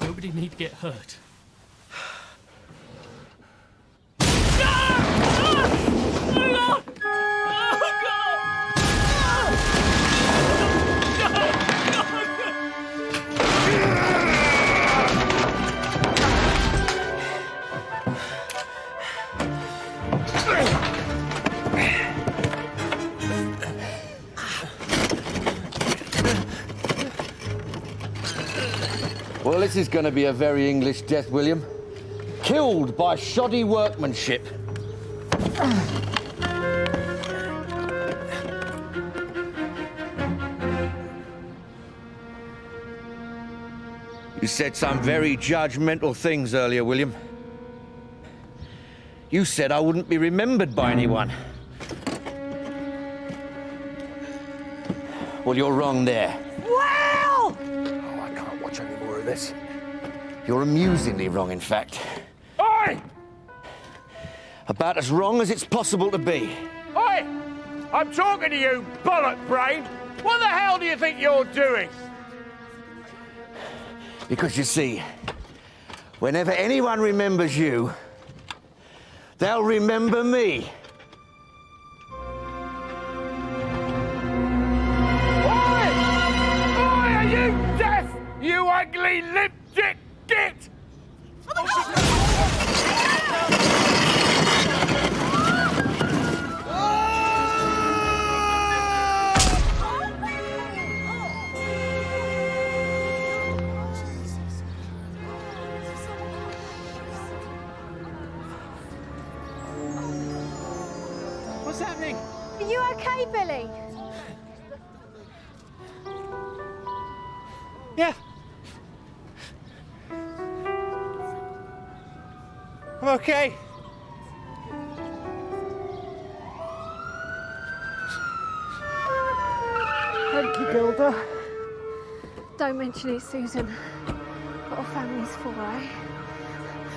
Nobody need to get hurt. Well, this is going to be a very English death, William. Killed by shoddy workmanship. You said some very judgmental things earlier, William. You said I wouldn't be remembered by anyone. Well, you're wrong there. Will! Oh, I can't watch any more of this. You're amusingly wrong, in fact. Oi! About as wrong as it's possible to be. Oi! I'm talking to you, bollock brain. What the hell do you think you're doing? Because you see, whenever anyone remembers you, they'll remember me. Oi! Oi, are you deaf, you ugly lip-dick git? What's happening? Are you okay, Billy? Yeah. I'm okay. Thank you, Gilda. Don't mention it, Susan. What a family's for, eh?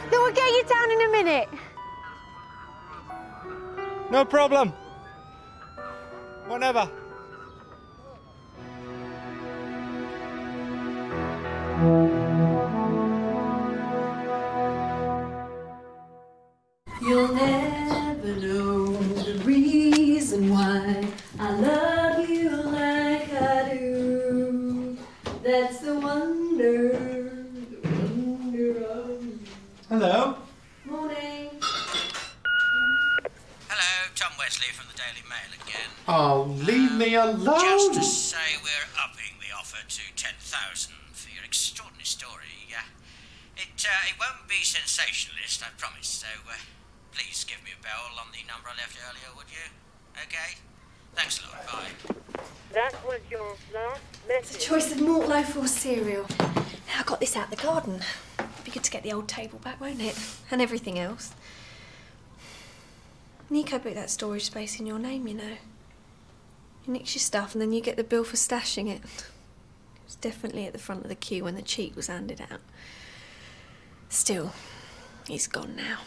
Then we'll get you down in a minute. No problem. Whenever. You'll never know the reason why I love you like I do. That's the wonder of you. Hello. Morning. Hello, Tom Wesley from the Daily Mail again. Oh, leave me alone. Just to say we're upping the offer to 10,000 for your extraordinary story. It won't be sensationalist, I promise, so please give me a bell on the number I left earlier, would you? Okay? Thanks a lot, bye. That was your last It's a choice of malt loaf or cereal. Now I got this out the garden. Be good to get the old table back, won't it? And everything else. Nico booked that storage space in your name, you know. You nix your stuff and then you get the bill for stashing it. It was definitely at the front of the queue when the cheque was handed out. Still, he's gone now.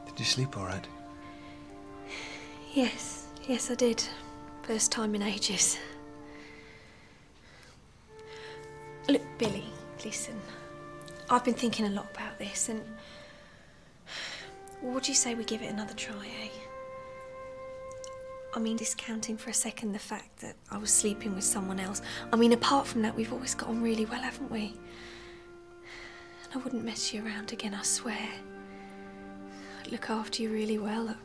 Did you sleep all right? Yes, I did. First time in ages. Look, Billy, listen. I've been thinking a lot about this, and what do you say we give it another try, eh? I mean, discounting for a second the fact that I was sleeping with someone else. I mean, apart from that, we've always got on really well, haven't we? And I wouldn't mess you around again, I swear. I'd look after you really well. I'd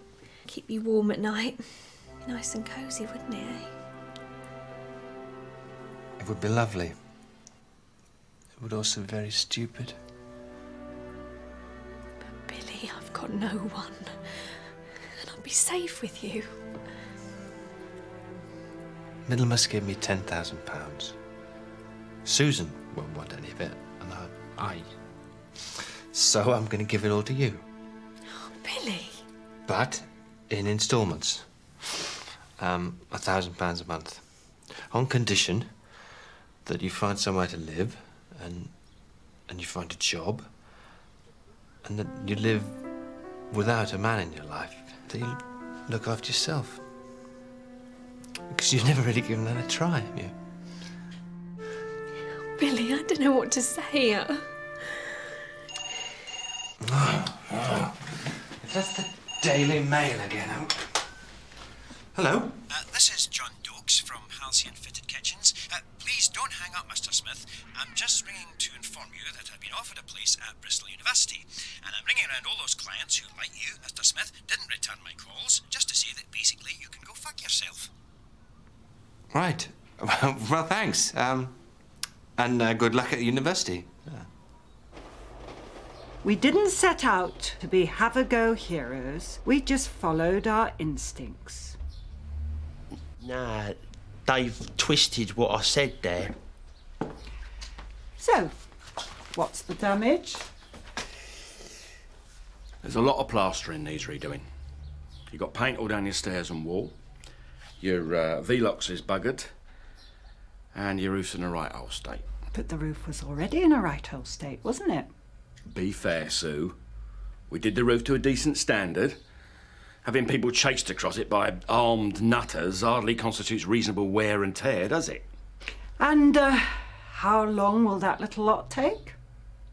keep you warm at night. Nice and cosy, wouldn't it, eh? It would be lovely. It would also be very stupid. But Billy, I've got no one. And I'll be safe with you. Middlemass gave me £10,000. Susan won't want any of it, and I. So I'm going to give it all to you. Oh, Billy. But in instalments. £1,000 a month. On condition that you find somewhere to live, and you find a job, and that you live without a man in your life. That you look after yourself. Because you've never really given that a try, have you? Billy, I don't know what to say. That's the Daily Mail again. Hello? This is John Dokes from Halcyon Fitted Kitchens. Please don't hang up, Mr. Smith. I'm just ringing to inform you that I've been offered a place at Bristol University, and I'm ringing around all those clients who, like you, Mr. Smith, didn't return my calls, just to say that basically you can go fuck yourself. Right. Well, thanks. And good luck at university. We didn't set out to be have-a-go heroes. We just followed our instincts. Nah, they've twisted what I said there. So, what's the damage? There's a lot of plastering needs redoing. You got paint all down your stairs and wall. Your Velox is buggered. And your roof's in a right old state. But the roof was already in a right old state, wasn't it? Be fair, Sue. We did the roof to a decent standard. Having people chased across it by armed nutters hardly constitutes reasonable wear and tear, does it? And how long will that little lot take?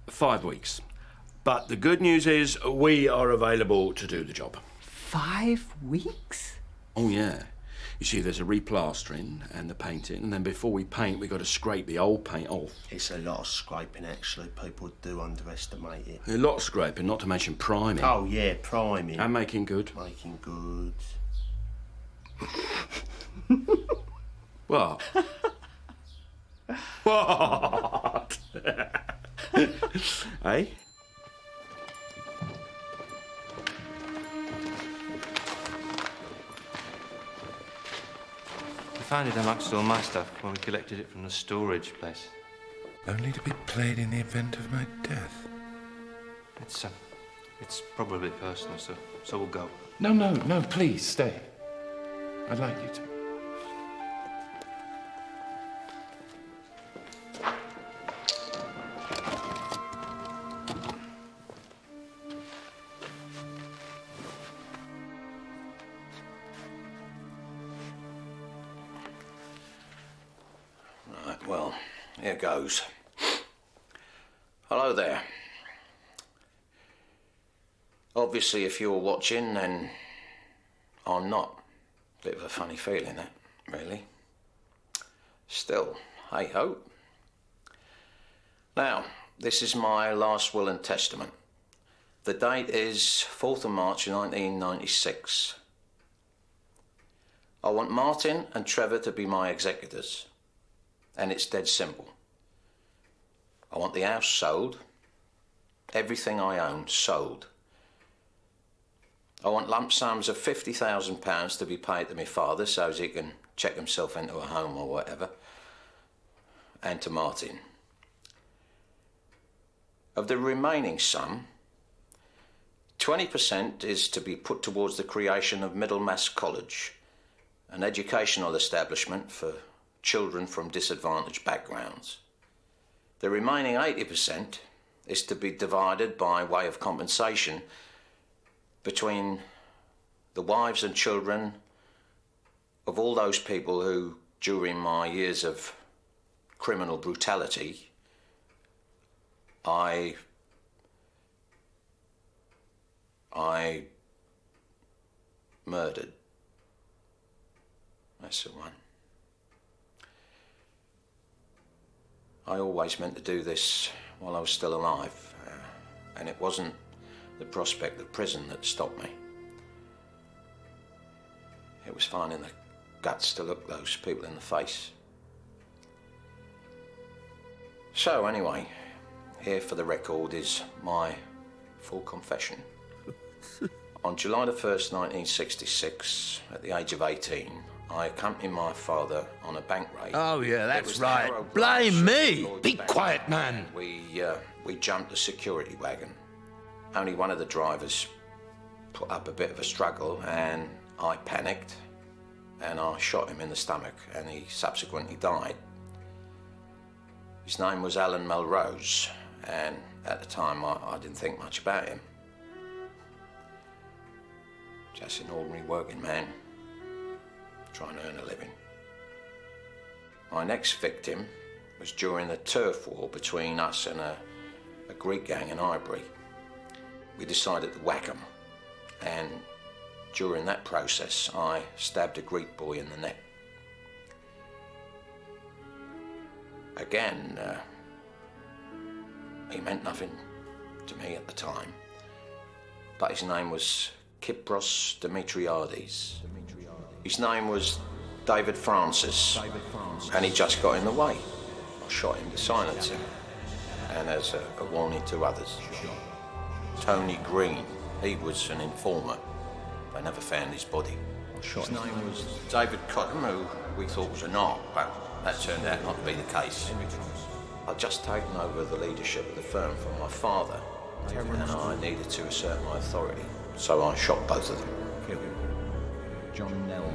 5 weeks. But the good news is we are available to do the job. 5 weeks? Oh, yeah. You see, there's a replastering and the painting, and then before we paint, we've got to scrape the old paint off. It's a lot of scraping, actually. People do underestimate it. A lot of scraping, not to mention priming. Oh, yeah, priming. And making good. Making good. What? What? Eh? We found it amongst all my stuff when we collected it from the storage place. Only to be played in the event of my death. It's probably personal, so we'll go. No, please, stay. I'd like you to. Right, well, here goes. Hello there. Obviously, if you're watching, then I'm not. Bit of a funny feeling, that, really. Still, hey-ho. Now, this is my last will and testament. The date is 4th of March 1996. I want Martin and Trevor to be my executors. And it's dead simple. I want the house sold. Everything I own sold. I want lump sums of £50,000 to be paid to my father so as he can check himself into a home or whatever. And to Martin. Of the remaining sum, 20% is to be put towards the creation of Middlemass College, an educational establishment for children from disadvantaged backgrounds. The remaining 80% is to be divided by way of compensation between the wives and children of all those people who, during my years of criminal brutality, I murdered. That's the one. I always meant to do this while I was still alive, and it wasn't the prospect of prison that stopped me. It was finding the guts to look those people in the face. So anyway, here for the record is my full confession. On July the 1st, 1966, at the age of 18, I accompanied my father on a bank raid. Oh, yeah, that's right. Blame me! Be quiet, man! We jumped a security wagon. Only one of the drivers put up a bit of a struggle, and I panicked, and I shot him in the stomach, and he subsequently died. His name was ALUN Melrose, and at the time I didn't think much about him. Just an ordinary working man, trying to earn a living. My next victim was during the turf war between us and a Greek gang in Highbury. We decided to whack 'em, and during that process I stabbed a Greek boy in the neck. Again, he meant nothing to me at the time, but his name was Kypros Dimitriades. His name was David Francis, and he just got in the way. I shot him to silence him, and as a warning to others. Tony Green, he was an informer. They never found his body. His name was David Cotton, who we thought was a narc, but that turned out not to be the case. I'd just taken over the leadership of the firm from my father, and I needed to assert my authority, so I shot both of them.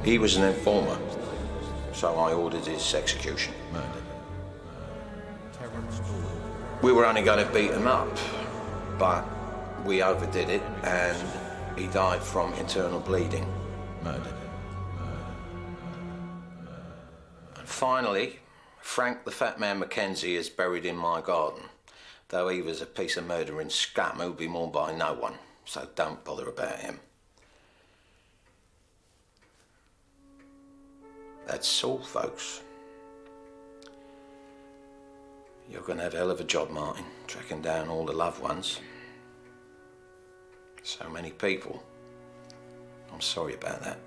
He was an informer, so I ordered his execution. We were only going to beat him up, but we overdid it, and he died from internal bleeding. And finally, Frank the Fat Man Mackenzie is buried in my garden, though he was a piece of murdering scum who'd be mourned by no one, so don't bother about him. That's all, folks. You're going to have a hell of a job, Martin, tracking down all the loved ones. So many people. I'm sorry about that.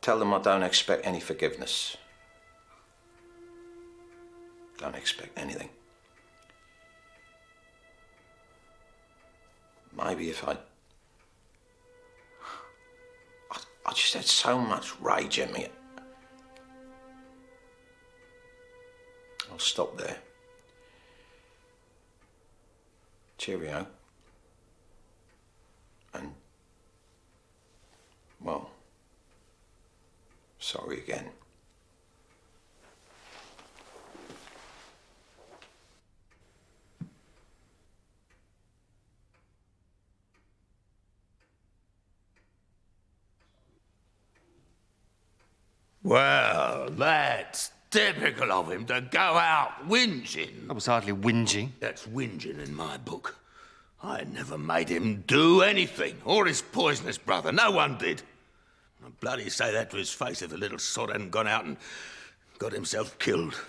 Tell them I don't expect any forgiveness. Don't expect anything. Maybe if I just had so much rage in me. I'll stop there. Cheerio. And, well, sorry again. Well, that's typical of him to go out whinging. That was hardly whinging. That's whinging in my book. I never made him do anything, or his poisonous brother. No one did. I'd bloody say that to his face if the little sod hadn't gone out and got himself killed.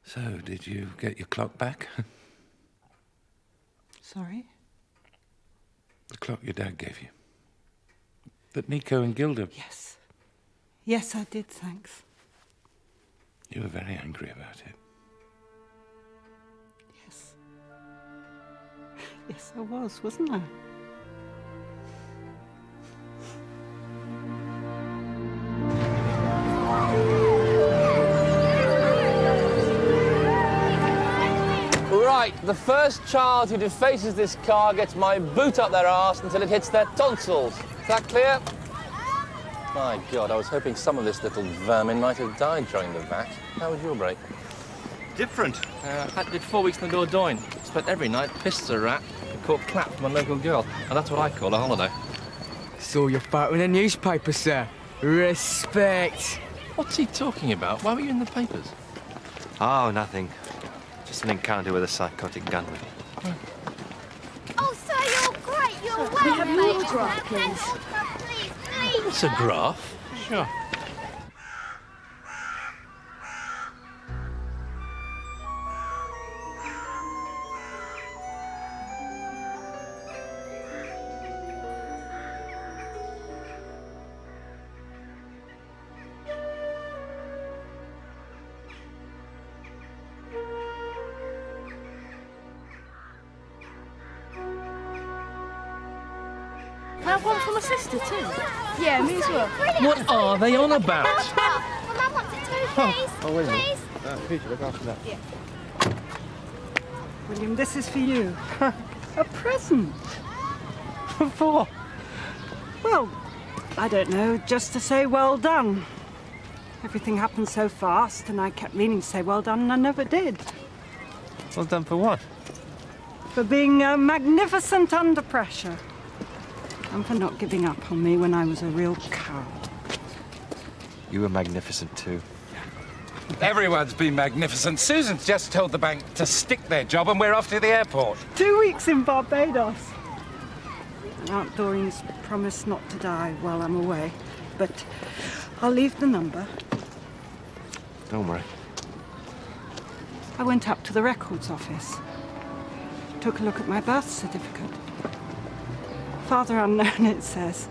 So, did you get your clock back? Sorry? The clock your dad gave you. But Nico and Gilda... Yes. Yes, I did, thanks. You were very angry about it. Yes. Yes, I was, wasn't I? Right, the first child who defaces this car gets my boot up their arse until it hits their tonsils. Is that clear? My God, I was hoping some of this little vermin might have died during the vat. How was your break? Different. I did 4 weeks in the Dordogne. Spent every night, pissed a rat, hardcore clap from a local girl, and that's what I call a holiday. Saw your photo in the newspaper, sir. Respect. What's he talking about? Why were you in the papers? Oh, nothing. Just an encounter with a psychotic gunman. Oh, sir, you're great. You're well. We have your graph, please. Please, please. What's a graph? Sure. Can I have one for my sister too? Yeah, me as well. What are they on about? Well, Mum wants it too, please. Oh, wait a minute. Please. Peter, look after that. Yeah. William, this is for you. A present. For? Well, I don't know, just to say well done. Everything happened so fast, and I kept meaning to say well done, and I never did. Well done for what? For being magnificent under pressure. And for not giving up on me when I was a real coward. You were magnificent too. Everyone's been magnificent. Susan's just told the bank to stick their job and we're off to the airport. 2 weeks in Barbados. And Aunt Doreen's promised not to die while I'm away. But I'll leave the number. Don't worry. I went up to the records office. Took a look at my birth certificate. Father unknown, it says.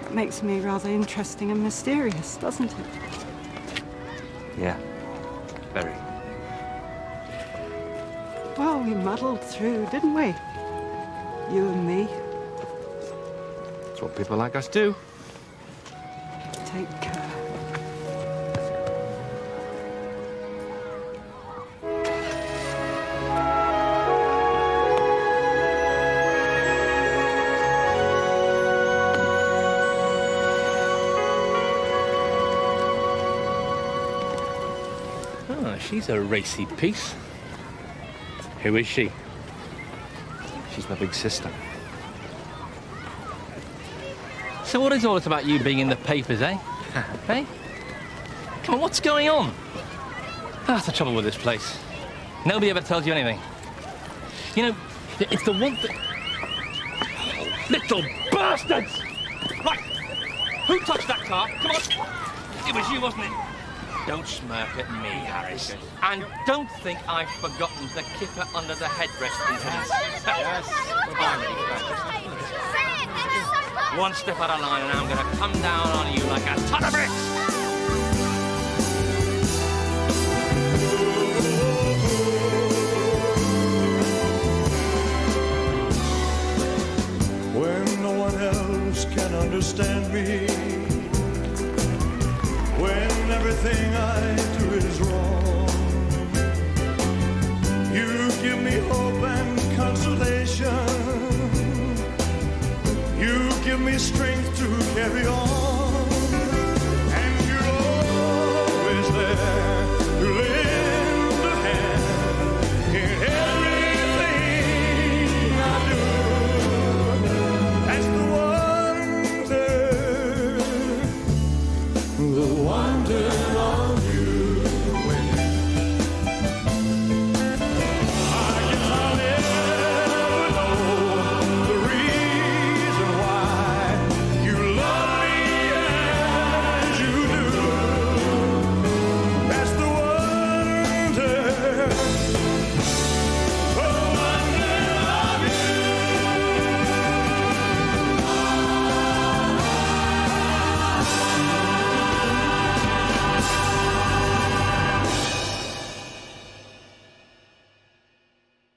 It makes me rather interesting and mysterious, doesn't it? Yeah. Very. Well, we muddled through, didn't we? You and me. That's what people like us do. Take care. She's a racy piece. Who is she? She's my big sister. So what is all this about you being in the papers, eh? Hey? Come on, what's going on? That's the trouble with this place. Nobody ever tells you anything. You know, it's the one thing... Little bastards! Right! Who touched that car? Come on! It was you, wasn't it? Don't smirk at me, Harris. And don't think I've forgotten the kipper under the headrest incident. Yes. One step out of line and I'm going to come down on you like a ton of bricks. When no one else can understand me, when everything I do is wrong, you give me hope and consolation. You give me strength to carry on.